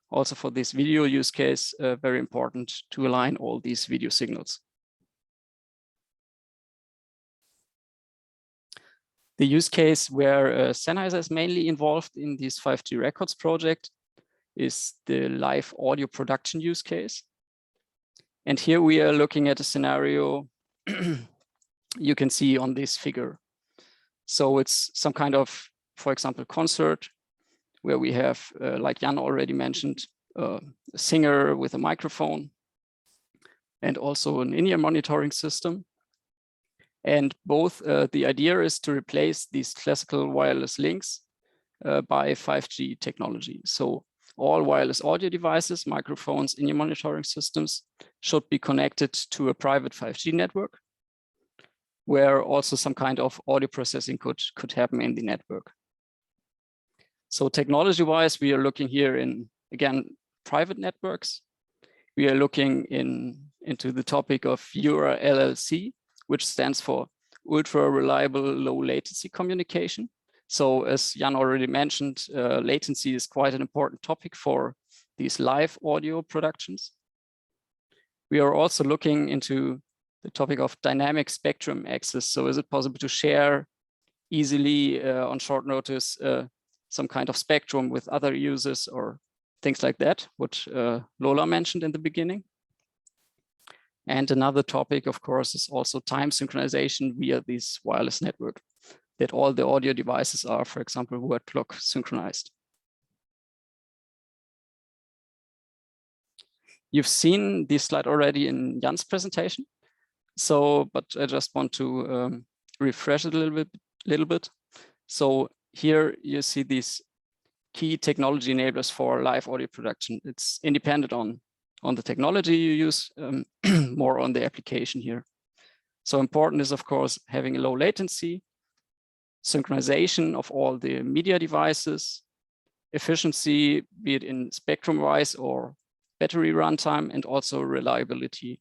also for this video use case very important to align all these video signals. The use case where Sennheiser is mainly involved in this 5G Records project is the live audio production use case. And here we are looking at a scenario you can see on this figure. So it's some kind of, for example, concert where we have, like Jan already mentioned, a singer with a microphone and also an in-ear monitoring system. And both, the idea is to replace these classical wireless links by 5G technology. So all wireless audio devices, microphones, in-ear monitoring systems should be connected to a private 5G network, where also some kind of audio processing could happen in the network. So technology-wise, we are looking here in, again, private networks. We are looking into the topic of URLLC, which stands for ultra reliable low latency communication. So as Jan already mentioned, latency is quite an important topic for these live audio productions. We are also looking into the topic of dynamic spectrum access. So is it possible to share easily on short notice some kind of spectrum with other users or things like that, what Lola mentioned in the beginning. And another topic, of course, is also time synchronization via this wireless network, that all the audio devices are, for example, word clock synchronized. You've seen this slide already in Jan's presentation. So, but I just want to refresh it a little bit. So here you see these key technology enablers for live audio production. It's independent on the technology you use, more on the application here. So important is, of course, having a low latency, synchronization of all the media devices, efficiency, be it in spectrum-wise or battery runtime, and also reliability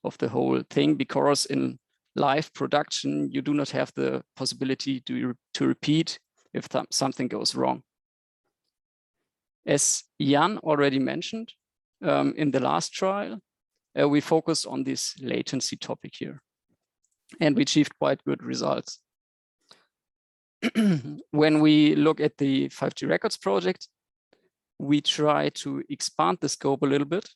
of the whole thing, because in live production, you do not have the possibility to repeat if something goes wrong. As Jan already mentioned, in the last trial, we focused on this latency topic here, and we achieved quite good results. When we look at the 5G Records project, we try to expand the scope a little bit.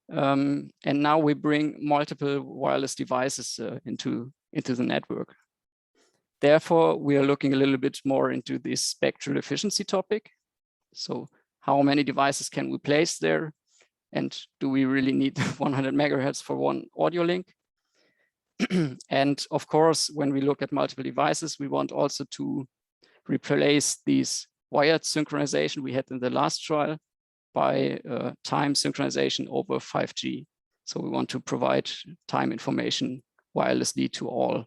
And now we bring multiple wireless devices into the network. Therefore, we are looking a little bit more into this spectral efficiency topic. So how many devices can we place there? And do we really need 100 megahertz for one audio link? And of course, when we look at multiple devices, we want also to replace these wired synchronization we had in the last trial by time synchronization over 5G. So we want to provide time information wirelessly to all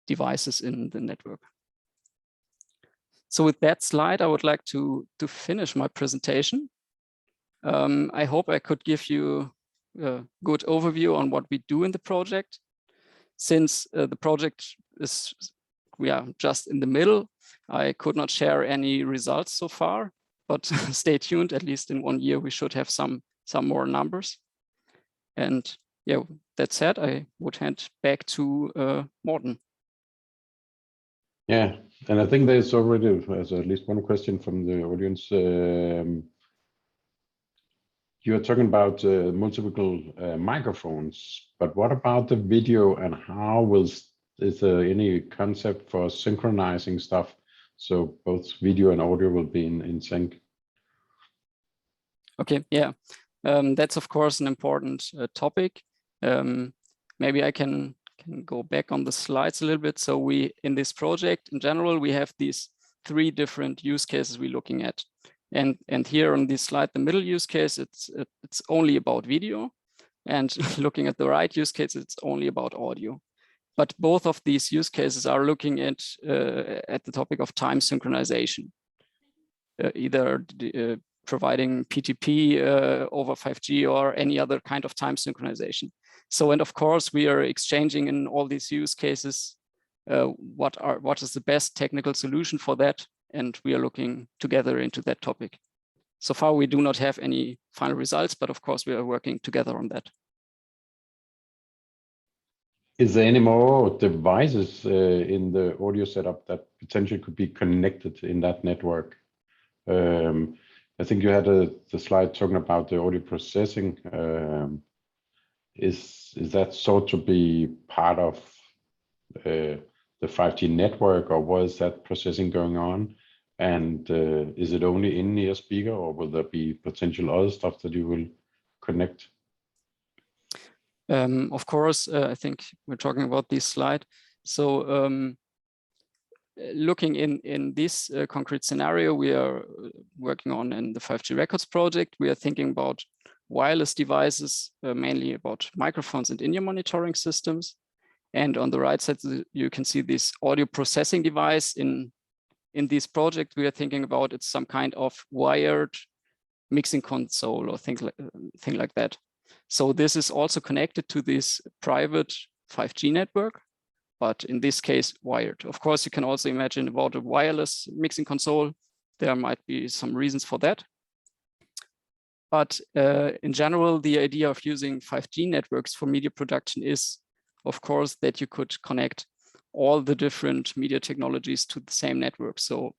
devices in the network. So with that slide, I would like to finish my presentation. I hope I could give you a good overview on what we do in the project. Since the project is, we are just in the middle, I could not share any results so far, but stay tuned. At least in 1 year, we should have some more numbers. And yeah, that said, I would hand back to Morten. Yeah, and I think there's already at least one question from the audience. You are talking about multiple microphones, but what about the video, and how is there any concept for synchronizing stuff so both video and audio will be in sync? Okay, yeah, that's of course an important topic. Maybe I can go back on the slides a little bit. So we, in this project in general, we have these 3 different use cases we're looking at. And here on this slide, the middle use case, it's only about video. And looking at the right use case, it's only about audio. But both of these use cases are looking at the topic of time synchronization, either providing PTP over 5G or any other kind of time synchronization. So, and of course, we are exchanging in all these use cases what is the best technical solution for that, and we are looking together into that topic. So far, we do not have any final results, but of course, we are working together on that. Is there any more devices in the audio setup that potentially could be connected in that network? I think you had the slide talking about the audio processing. Is that sort to be part of the 5G network, or was that processing going on? And is it only in ear speaker, or will there be potential other stuff that you will connect? Of course, I think we're talking about this slide. So looking in this concrete scenario we are working on in the 5G Records project, we are thinking about wireless devices, mainly about microphones and in-ear monitoring systems. And on the right side, you can see this audio processing device. In this project, we are thinking about it's some kind of wired mixing console or thing like that. So this is also connected to this private 5G network, but in this case, wired. Of course, you can also imagine about a wireless mixing console. There might be some reasons for that. But in general, the idea of using 5G networks for media production is, of course, that you could connect all the different media technologies to the same network. So,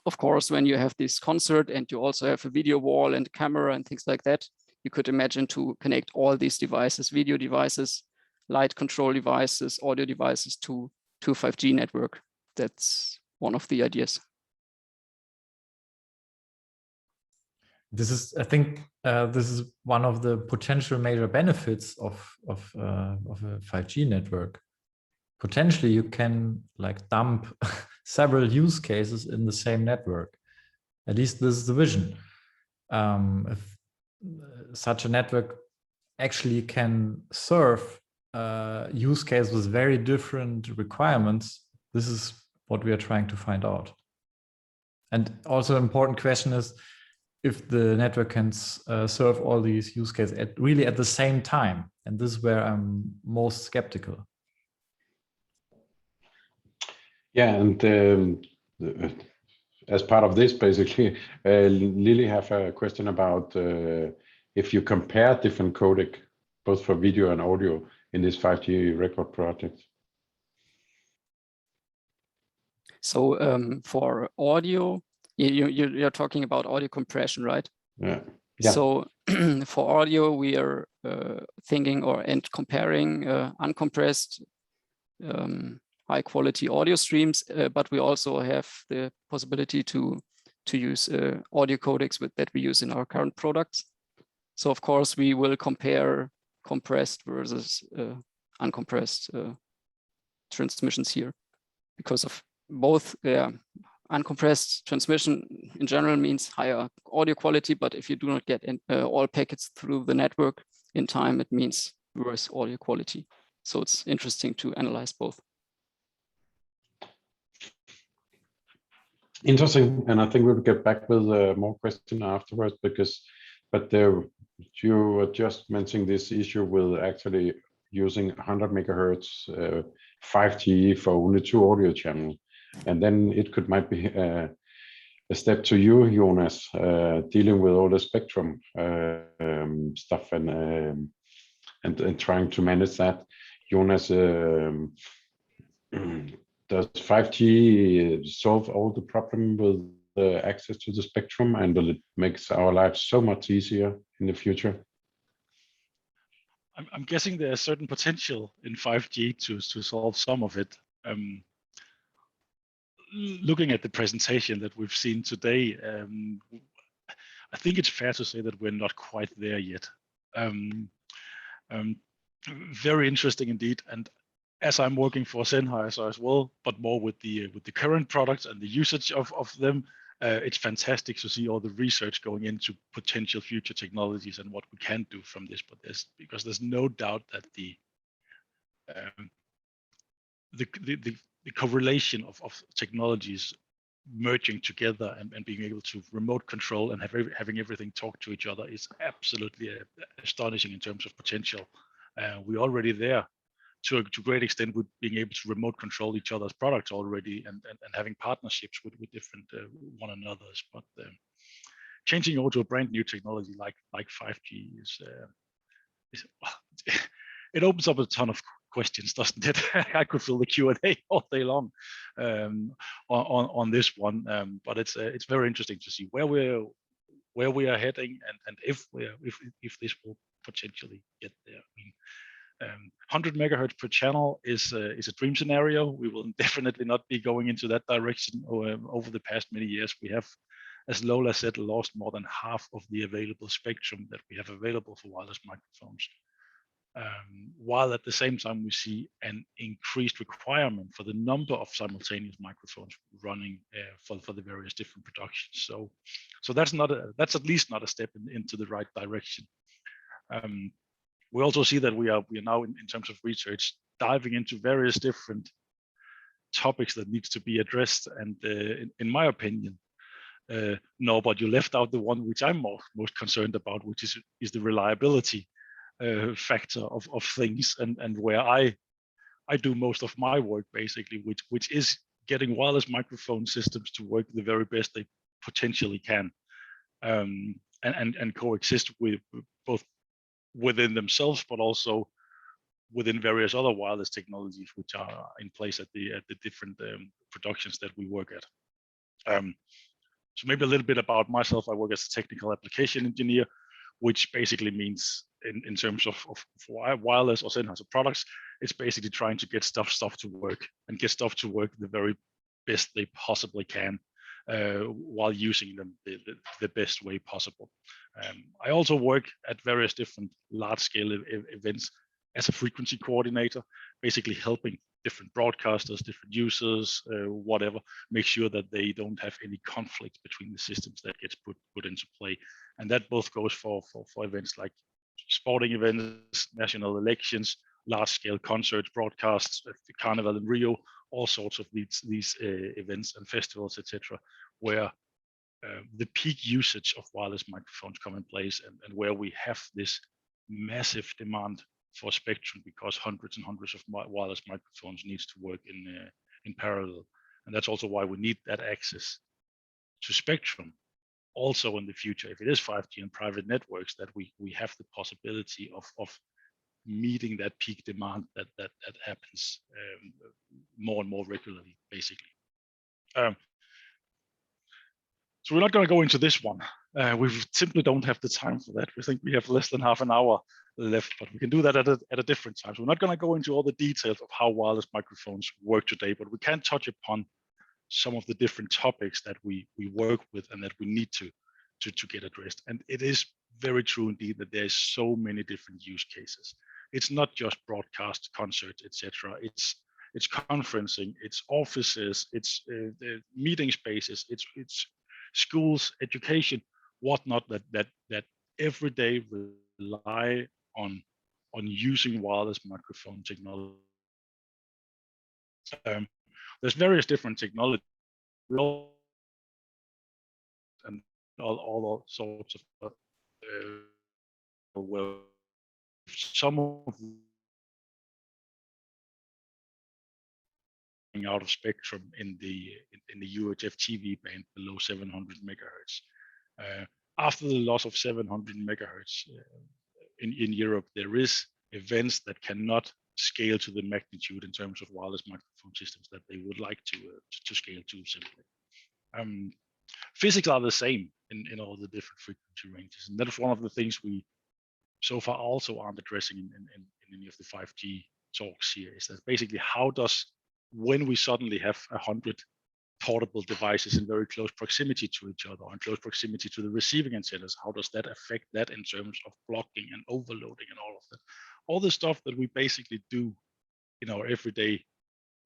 of course, when you have this concert and you also have a video wall and camera and things like that, you could imagine to connect all these devices, video devices, light control devices, audio devices to a 5G network. That's one of the ideas. This is, I think, this is one of the potential major benefits of a 5G network. Potentially, you can like dump several use cases in the same network. At least this is the vision. If such a network actually can serve use cases with very different requirements, this is what we are trying to find out. And also an important question is, if the network can serve all these use cases really at the same time. And this is where I'm most skeptical. Yeah, and as part of this, basically, Lily have a question about if you compare different codec, both for video and audio, in this 5G record project. So for audio, you're talking about audio compression, right? Yeah. Yeah. So for audio, we are thinking and comparing uncompressed high quality audio streams, but we also have the possibility to use audio codecs that we use in our current products. So of course we will compare compressed versus uncompressed transmissions here, because of both uncompressed transmission in general means higher audio quality, but if you do not get all packets through the network in time, it means worse audio quality. So it's interesting to analyze both. Interesting, and I think we'll get back with more questions afterwards, but you were just mentioning this issue with actually using 100 megahertz 5G for only 2 audio channels, and then it might be a step to you, Jonas, dealing with all the spectrum stuff and trying to manage that. Jonas, does 5G solve all the problem with access to the spectrum, and will it make our lives so much easier in the future? I'm guessing there's certain potential in 5G to solve some of it. Looking at the presentation that we've seen today, I think it's fair to say that we're not quite there yet. Very interesting indeed, and as I'm working for Sennheiser as well, but more with the current products and the usage of them, it's fantastic to see all the research going into potential future technologies and what we can do from this. But there's no doubt that the correlation of technologies merging together and being able to remote control and having everything talk to each other is absolutely astonishing in terms of potential. We're already there to a great extent with being able to remote control each other's products already and having partnerships with different one another's. But changing over to a brand new technology like 5G is well, it opens up a ton of questions, doesn't it? I could fill the Q&A all day long on this one, but it's very interesting to see where we are heading and if this will potentially get there. I mean, 100 megahertz per channel is a dream scenario. We will definitely not be going into that direction over the past many years. We have, as Lola said, lost more than half of the available spectrum that we have available for wireless microphones. While at the same time we see an increased requirement for the number of simultaneous microphones running for the various different productions. So that's at least not a step into the right direction. We also see that we are now in terms of research diving into various different topics that needs to be addressed. And in my opinion, no, but you left out the one which I'm most concerned about, which is the reliability factor of things, and where I do most of my work basically, which is getting wireless microphone systems to work the very best they potentially can, and coexist with both within themselves, but also within various other wireless technologies which are in place at the different productions that we work at. So maybe a little bit about myself. I work as a technical application engineer, which basically means in terms of wireless or Sennheiser products, it's basically trying to get stuff to work and get stuff to work the very best they possibly can, while using them the best way possible. I also work at various different large-scale events as a frequency coordinator, basically helping different broadcasters, different users, whatever, make sure that they don't have any conflict between the systems that gets put into play. And that both goes for events like sporting events, national elections, large-scale concerts, broadcasts, the Carnival in Rio, all sorts of these events and festivals, etc., where the peak usage of wireless microphones come in place, and where we have this massive demand for spectrum because hundreds and hundreds of wireless microphones needs to work in parallel. And that's also why we need that access to spectrum. Also in the future, if it is 5G and private networks, that we have the possibility of meeting that peak demand that happens more and more regularly, basically. So we're not going to go into this one. We simply don't have the time for that. We think we have less than half an hour left, but we can do that at a different time. So we're not going to go into all the details of how wireless microphones work today, but we can touch upon some of the different topics that we work with and that we need to get addressed. And it is very true indeed that there's so many different use cases. It's not just broadcast, concerts, etc. It's conferencing, it's offices, it's the meeting spaces, it's schools, education, whatnot, that every day rely on using wireless microphone technology. There's various different technologies and all sorts of well, some of out of spectrum in the UHF TV band below 700 megahertz. After the loss of 700 megahertz in Europe, there is events that cannot scale to the magnitude in terms of wireless microphone systems that they would like to scale to simply. Physics are the same in all the different frequency ranges, and that is one of the things we so far also aren't addressing in any of the 5G talks here, is that basically how does, when we suddenly have 100 portable devices in very close proximity to each other, or in close proximity to the receiving antennas, how does that affect that in terms of blocking and overloading and all of that? All the stuff that we basically do in our everyday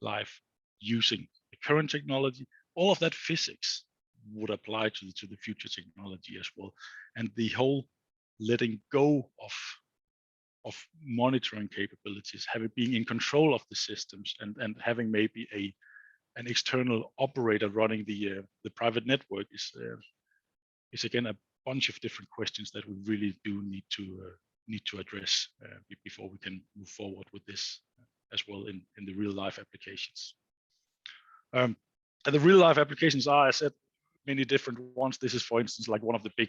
life using the current technology, all of that physics would apply to the future technology as well. And the whole letting go of monitoring capabilities, having being in control of the systems, and having maybe an external operator running the private network is again a bunch of different questions that we really do need to address before we can move forward with this as well in the real life applications. And the real life applications are, as I said, many different ones. This is, for instance, like one of the big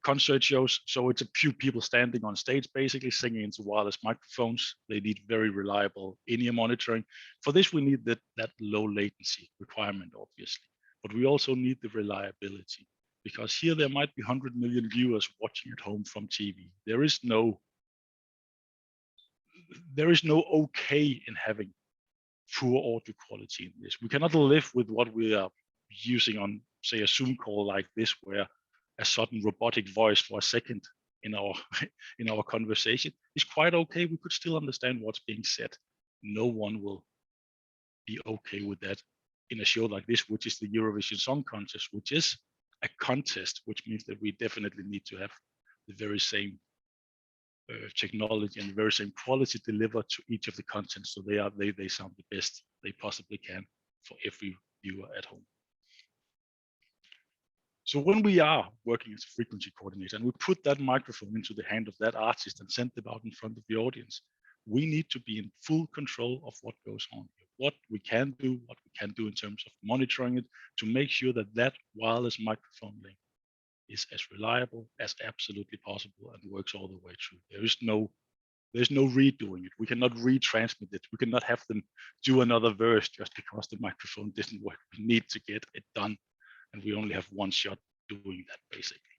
concert shows. So it's a few people standing on stage, basically singing into wireless microphones. They need very reliable in-ear monitoring. For this, we need that low latency requirement, obviously, but we also need the reliability, because here there might be 100 million viewers watching at home from TV. There is no okay in having poor audio quality in this. We cannot live with what we are using on, say, a Zoom call like this, where a sudden robotic voice for a second in our conversation is quite okay. We could still understand what's being said. No one will be okay with that in a show like this, which is the Eurovision Song Contest, which is a contest, which means that we definitely need to have the very same technology and the very same quality delivered to each of the content, so they sound the best they possibly can for every viewer at home. So when we are working as a frequency coordinator and we put that microphone into the hand of that artist and send it out in front of the audience, we need to be in full control of what goes on here, what we can do in terms of monitoring it, to make sure that that wireless microphone link is as reliable as absolutely possible and works all the way through. There's no redoing it. We cannot retransmit it. We cannot have them do another verse just because the microphone didn't work. We need to get it done, and we only have one shot doing that, basically.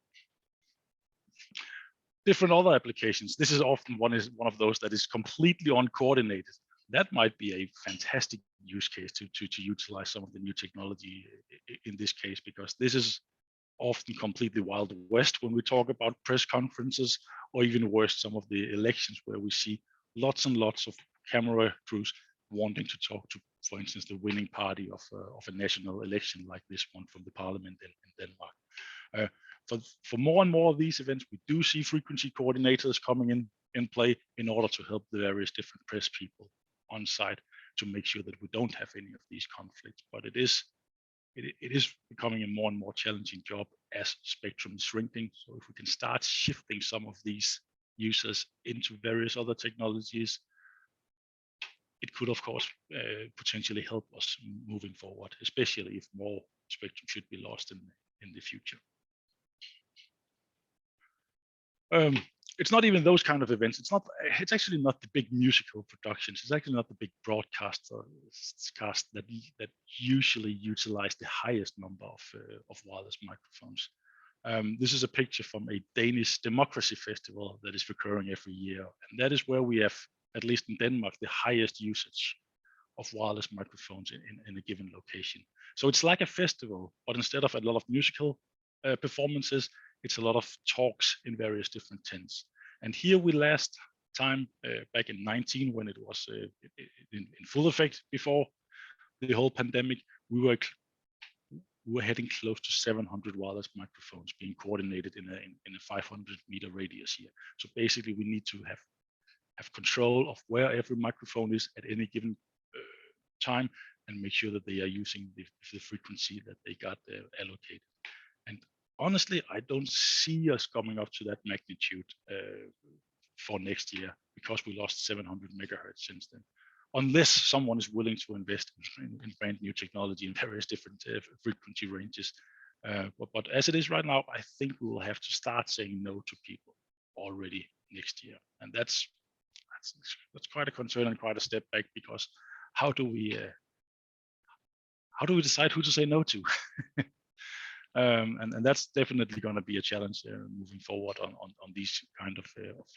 Different other applications. This is often one of those that is completely uncoordinated. That might be a fantastic use case to utilize some of the new technology in this case, because this is often completely Wild West when we talk about press conferences, or even worse, some of the elections, where we see lots and lots of camera crews wanting to talk to, for instance, the winning party of a national election like this one from the parliament in Denmark. For more and more of these events, we do see frequency coordinators coming in play in order to help the various different press people on site to make sure that we don't have any of these conflicts. But it is it is becoming a more and more challenging job as spectrum is shrinking. So if we can start shifting some of these users into various other technologies, it could, of course, potentially help us moving forward, especially if more spectrum should be lost in the future. It's not even those kind of events. It's actually not the big musical productions. It's actually not the big broadcasts that usually utilize the highest number of wireless microphones. This is a picture from a Danish democracy festival that is recurring every year, and that is where we have, at least in Denmark, the highest usage of wireless microphones in a given location. So it's like a festival, but instead of a lot of musical performances, it's a lot of talks in various different tents. And here we last time back in 2019, when it was in full effect before the whole pandemic, we were heading close to 700 wireless microphones being coordinated in a 500-meter radius here. So basically, we need to have control of where every microphone is at any given time and make sure that they are using the frequency that they got allocated. And honestly, I don't see us coming up to that magnitude for next year, because we lost 700 megahertz since then, unless someone is willing to invest in brand new technology in various different frequency ranges. But as it is right now, I think we will have to start saying no to people already next year, and that's quite a concern and quite a step back, because how do we decide who to say no to? And that's definitely going to be a challenge moving forward on these kind of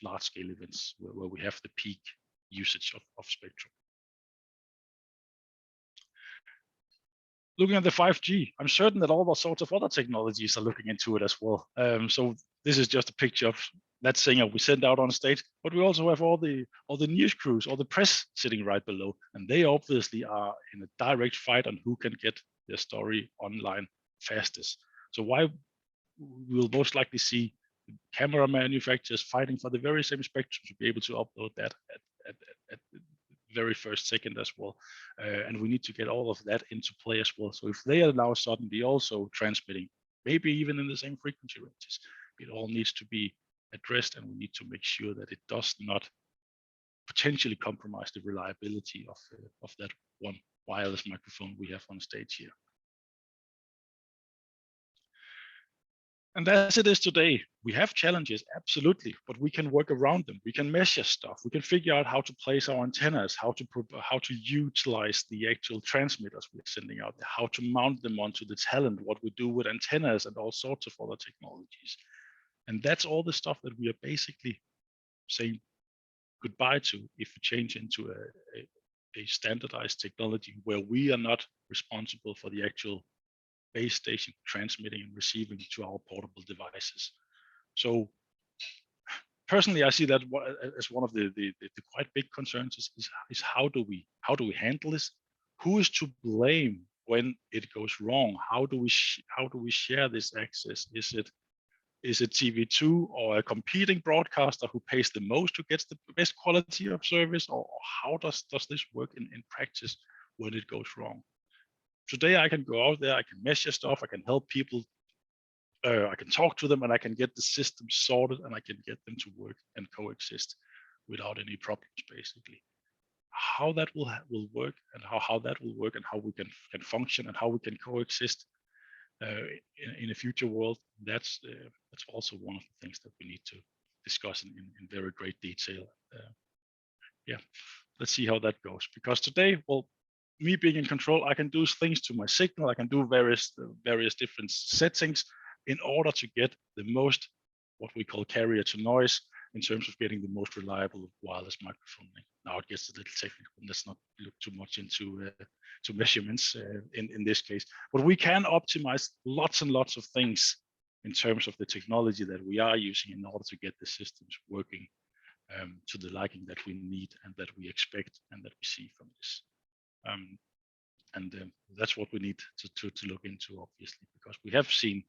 large scale events where we have the peak usage of spectrum. Looking at the 5G, I'm certain that all those sorts of other technologies are looking into it as well. So this is just a picture of that singer we sent out on stage, but we also have all the news crews, all the press sitting right below, and they obviously are in a direct fight on who can get their story online fastest. So why we'll most likely see camera manufacturers fighting for the very same spectrum to be able to upload that at the very first second as well. And we need to get all of that into play as well. So if they are now suddenly also transmitting, maybe even in the same frequency ranges, it all needs to be addressed, and we need to make sure that it does not potentially compromise the reliability of that one wireless microphone we have on stage here. And as it is today, we have challenges, absolutely, but we can work around them. We can measure stuff. We can figure out how to place our antennas, how to utilize the actual transmitters we're sending out there, how to mount them onto the talent, what we do with antennas and all sorts of other technologies. And that's all the stuff that we are basically saying goodbye to if we change into a standardized technology where we are not responsible for the actual base station transmitting and receiving to our portable devices. So personally, I see that as one of the quite big concerns is how do we handle this? Who is to blame when it goes wrong? How do we share this access? Is it TV2 or a competing broadcaster who pays the most, who gets the best quality of service, or how does this work in practice when it goes wrong? Today, I can go out there, I can measure stuff, I can help people, I can talk to them, and I can get the system sorted, and I can get them to work and coexist without any problems, basically. How that will work, and how that will work, and how we can function, and how we can coexist in a future world, that's also one of the things that we need to discuss in very great detail. Yeah, let's see how that goes. Because today, well, me being in control, I can do things to my signal. I can do various different settings in order to get the most, what we call carrier to noise, in terms of getting the most reliable wireless microphone. Now it gets a little technical. Let's not look too much into to measurements in this case. But we can optimize lots and lots of things in terms of the technology that we are using in order to get the systems working to the liking that we need and that we expect and that we see from this. That's what we need to look into, obviously, because we have seen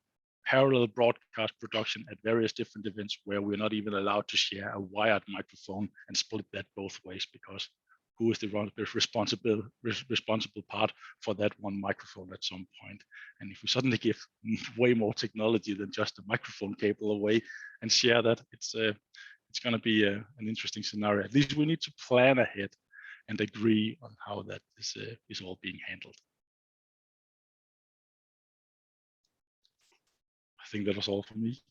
parallel broadcast production at various different events where we're not even allowed to share a wired microphone and split that both ways, because who is the responsible part for that one microphone at some point. And if we suddenly give way more technology than just a microphone cable away and share that, it's going to be an interesting scenario. At least we need to plan ahead and agree on how that is all being handled. I think that was all for me.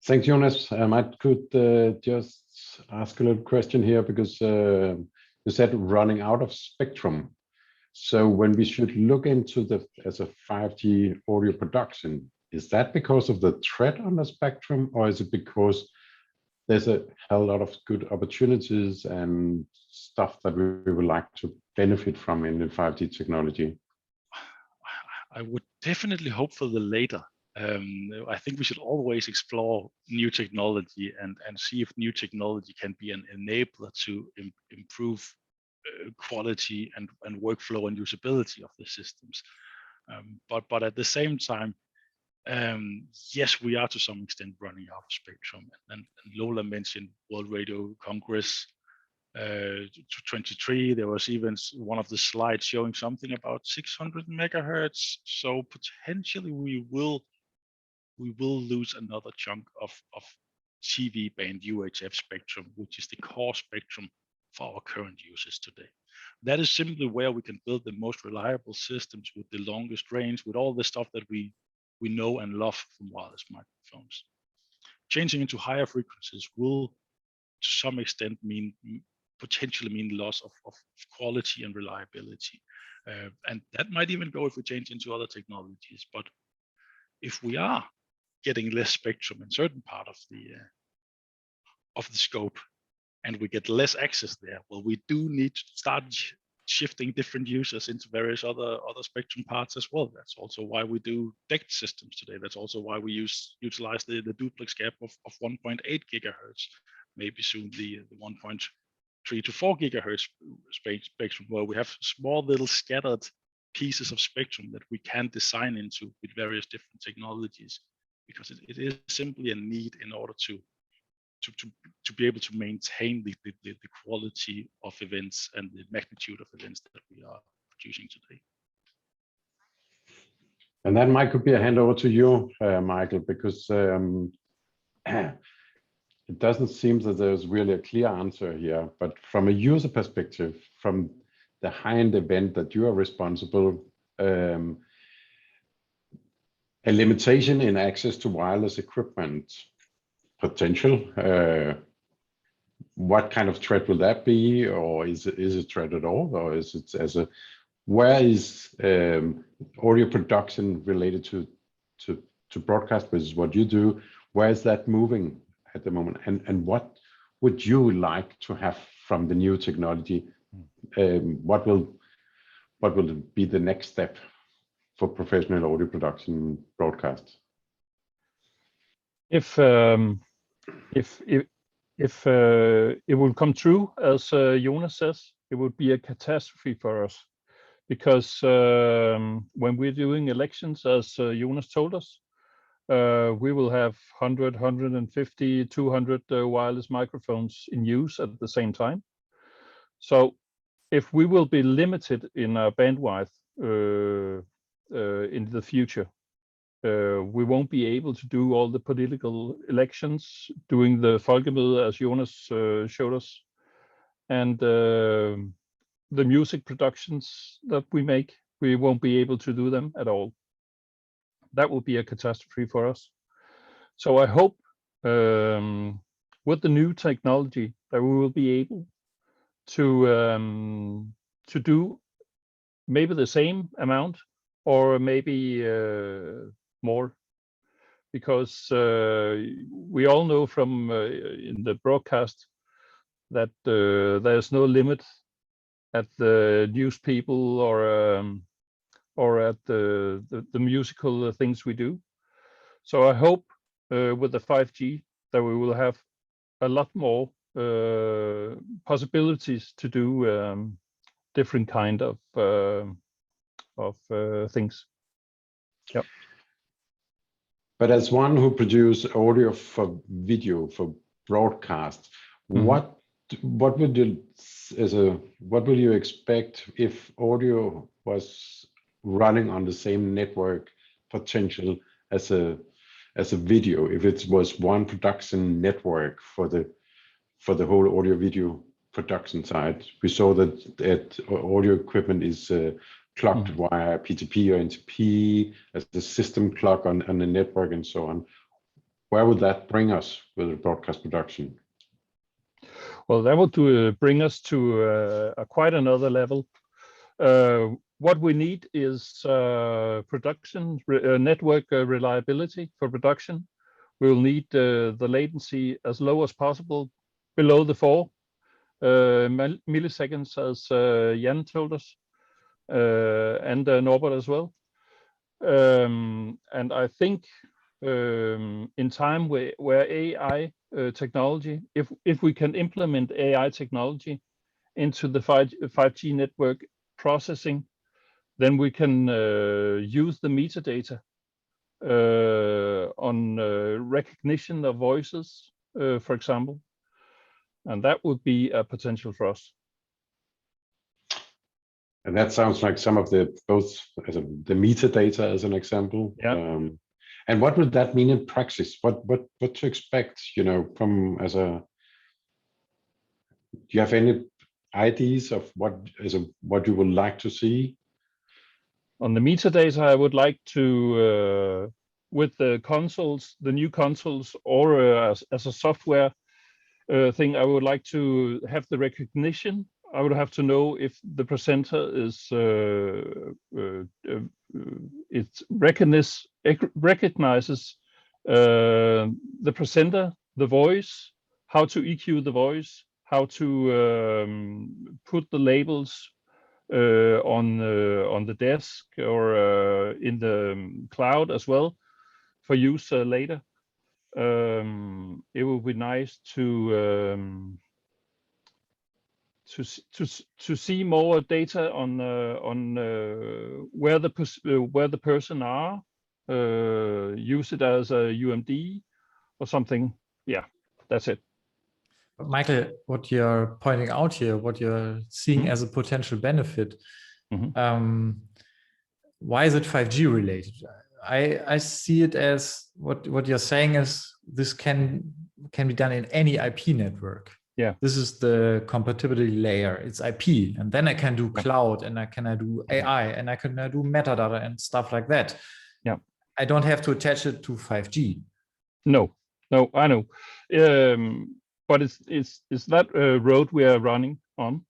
Thanks, Jonas. I could just ask a little question here, because you said running out of spectrum. So when we should look into as a 5G audio production, is that because of the threat on the spectrum, or is it because there's a hell lot of good opportunities and stuff that we would like to benefit from in the 5G technology? I would definitely hope for the later. I think we should always explore new technology and see if new technology can be an enabler to improve quality and workflow and usability of the systems. But at the same time, yes, we are to some extent running out of spectrum. And Lola mentioned World Radio Congress 23. There was even one of the slides showing something about 600 megahertz. So potentially we will lose another chunk of TV band UHF spectrum, which is the core spectrum for our current users today. That is simply where we can build the most reliable systems with the longest range, with all the stuff that we know and love from wireless microphones. Changing into higher frequencies will, to some extent, potentially mean loss of quality and reliability. And that might even go if we change into other technologies. But if we are getting less spectrum in certain part of the scope, and we get less access there, well, we do need to start shifting different users into various other spectrum parts as well. That's also why we do DECT systems today. That's also why we utilize the duplex gap of 1.8 gigahertz, maybe soon the 1.3 to 4 gigahertz spectrum, where we have small little scattered pieces of spectrum that we can design into with various different technologies, because it is simply a need in order to be able to maintain the quality of events and the magnitude of events that we are producing today. And that might could be a handover to you, Michael, because it doesn't seem that there's really a clear answer here. But from a user perspective, from the high-end event that you are responsible, a limitation in access to wireless equipment potential, what kind of threat will that be, or is it a threat at all, or is it where is audio production related to broadcast, which is what you do, where is that moving at the moment, and what would you like to have from the new technology? What will be the next step for professional audio production broadcast? If it will come true, as Jonas says, it would be a catastrophe for us, because when we're doing elections, as Jonas told us, we will have 100, 150, 200 wireless microphones in use at the same time. So if we will be limited in our bandwidth in the future, we won't be able to do all the political elections, doing the Folkemøde, as Jonas showed us, and the music productions that we make, we won't be able to do them at all. That will be a catastrophe for us. So I hope with the new technology that we will be able to do maybe the same amount, or maybe more, because we all know from in the broadcast that there's no limit at the news people or at the musical things we do. So I hope with the 5G that we will have a lot more possibilities to do different kind of things. Yep. But as one who produces audio for video for broadcast, what what would you expect if audio was running on the same network potential as a video, if it was one production network for the whole audio video production side? We saw that audio equipment is clocked via PTP or NTP as the system clock on the network and so on. Where would that bring us with the broadcast production? Well, that would bring us to quite another level. What we need is production network reliability for production. We'll need the latency as low as possible, below the 4 milliseconds, as Jan told us, and Norbert as well. And I think in time where AI technology, if we can implement AI technology into the 5G network processing, then we can use the metadata on recognition of voices, for example, and that would be a potential for us. And that sounds like some of the the metadata as an example. Yeah. And what would that mean in praxis? What to expect? You know, do you have any ideas of what you would like to see? On the metadata, I would like to, with the consoles, the new consoles, or as a software thing, I would like to have the recognition. I would have to know if the presenter is it recognizes the presenter, the voice, how to EQ the voice, how to put the labels on the desk or in the cloud as well for use later. It would be nice to see more data on where the person are, use it as a UMD or something. Yeah, that's it. Michael, what you're pointing out here, what you're seeing as a potential benefit, why is it 5G related? I see it as what you're saying is this can be done in any IP network. Yeah. This is the compatibility layer. It's IP, and then I can do cloud, and I can do AI, and I can do metadata and stuff like that. Yeah. I don't have to attach it to 5G. No, I know. But it's that road we are running on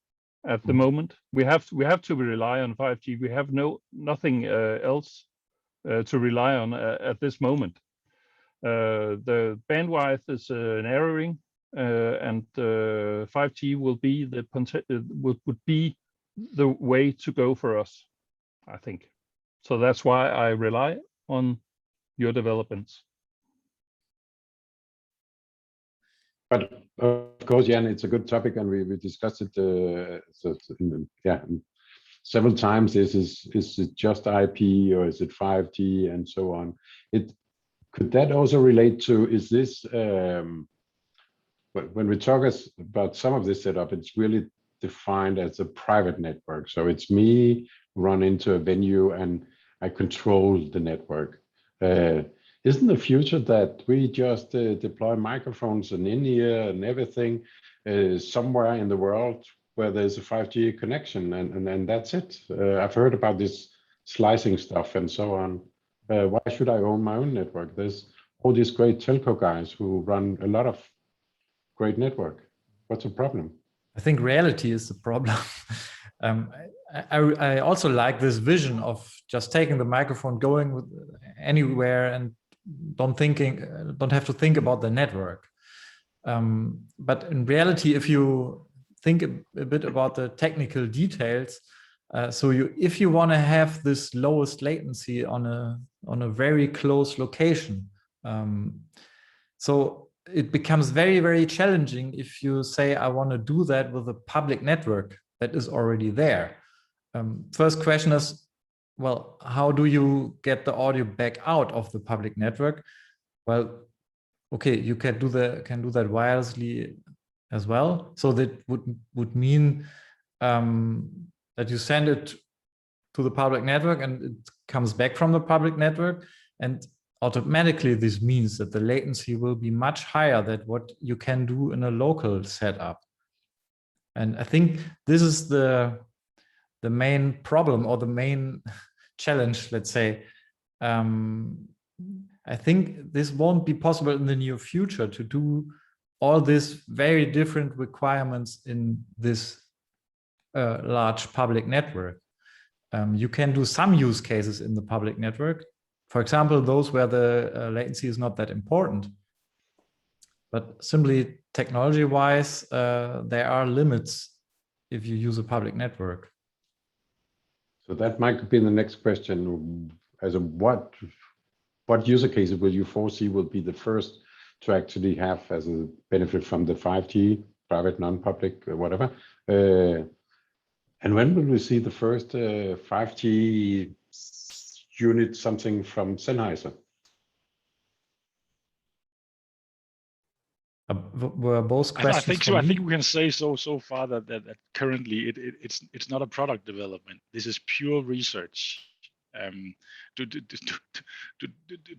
at the moment. We have to rely on 5G. We have nothing else to rely on at this moment. The bandwidth is narrowing, and 5G would be the way to go for us, I think. So that's why I rely on your developments. But of course, Jan, it's a good topic, and we discussed it several times. Is it just IP or is it 5G and so on? Could that also relate to, is this when we talk about some of this setup, it's really defined as a private network. So it's me run into a venue and I control the network. Isn't the future that we just deploy microphones in India and everything somewhere in the world where there's a 5G connection and that's it? I've heard about this slicing stuff and so on. Why should I own my own network? There's all these great telco guys who run a lot of great network. What's the problem? I think reality is the problem. I also like this vision of just taking the microphone, going anywhere, and don't have to think about the network. But in reality, if you think a bit about the technical details, if you want to have this lowest latency on a very close location, so it becomes very, very challenging if you say, I want to do that with a public network that is already there. First question is, well, how do you get the audio back out of the public network? Well, okay, you can do that wirelessly as well. So that would mean that you send it to the public network and it comes back from the public network, and automatically this means that the latency will be much higher than what you can do in a local setup. And I think this is the main problem, or the main challenge, let's say. I think this won't be possible in the near future to do all these very different requirements in this large public network. You can do some use cases in the public network. For example, those where the latency is not that important. But simply technology-wise, there are limits if you use a public network. So that might be the next question. As a what user cases will you foresee will be the first to actually have as a benefit from the 5G, private, non-public, whatever? And when will we see the first 5G unit, something from Sennheiser? Were both questions? I think so. I think we can say so far that currently it's not a product development. This is pure research.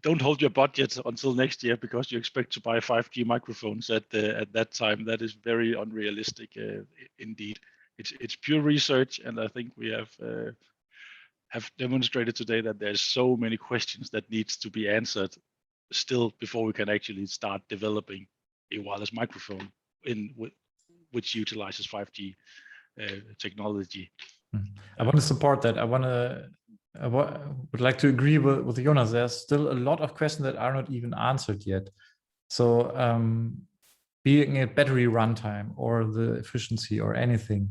Don't hold your budget until next year because you expect to buy 5G microphones at that time. That is very unrealistic indeed. It's pure research, and I think we have demonstrated today that there's so many questions that needs to be answered still before we can actually start developing a wireless microphone which utilizes 5G technology. I want to support that. I would like to agree with Jonas. There's still a lot of questions that are not even answered yet. So being a battery runtime or the efficiency or anything.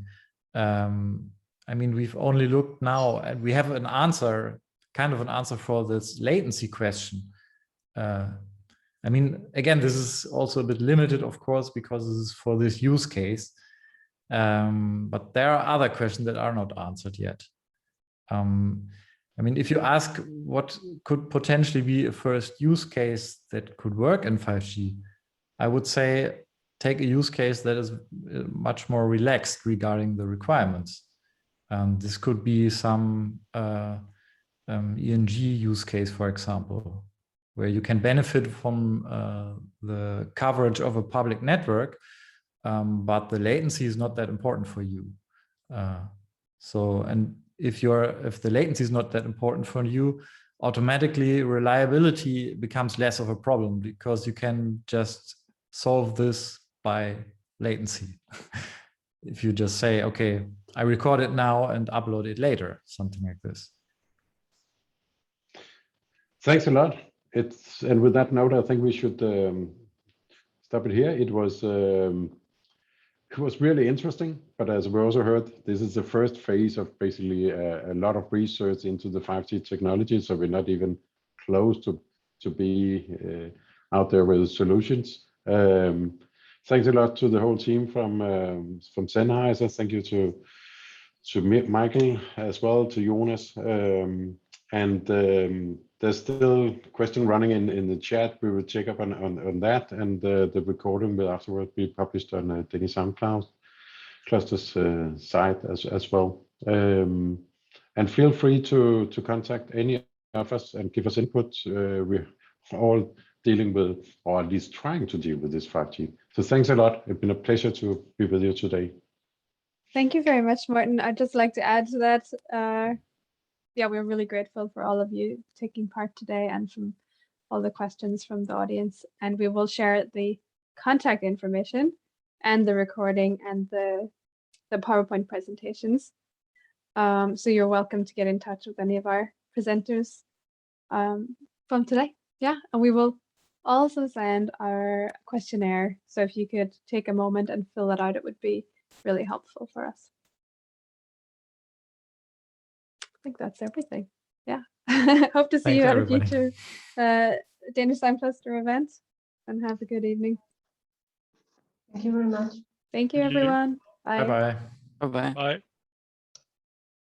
I mean, we've only looked now and we have an answer, kind of an answer for this latency question. I mean, again, this is also a bit limited, of course, because this is for this use case. But there are other questions that are not answered yet. I mean, if you ask what could potentially be a first use case that could work in 5G, I would say take a use case that is much more relaxed regarding the requirements. This could be some ENG use case, for example, where you can benefit from the coverage of a public network, but the latency is not that important for you. And if the latency is not that important for you, automatically reliability becomes less of a problem because you can just solve this by latency. If you just say, okay, I record it now and upload it later, something like this. Thanks a lot. And with that note, I think we should stop it here. It was really interesting, but as we also heard, this is the first phase of basically a lot of research into the 5G technology. So we're not even close to be out there with solutions. Thanks a lot to the whole team from Sennheiser. Thank you to Michael as well, to Jonas. There's still a question running in the chat. We will check up on that, and the recording will afterwards be published on Danish SoundCloud Cluster's site as well. And feel free to contact any of us and give us input. We're all dealing with, or at least trying to deal with this 5G. So thanks a lot. It's been a pleasure to be with you today. Thank you very much, Martin. I'd just like to add to that. Yeah, we're really grateful for all of you taking part today and from all the questions from the audience. And we will share the contact information and the recording and the PowerPoint presentations. So you're welcome to get in touch with any of our presenters from today. Yeah, and we will also send our questionnaire. So if you could take a moment and fill that out, it would be really helpful for us. I think that's everything. Yeah. Hope to see you at a future Danish Time Cluster event, and have a good evening. Thank you very much. Thank you, everyone. Bye. Bye-bye. Bye-bye. Bye.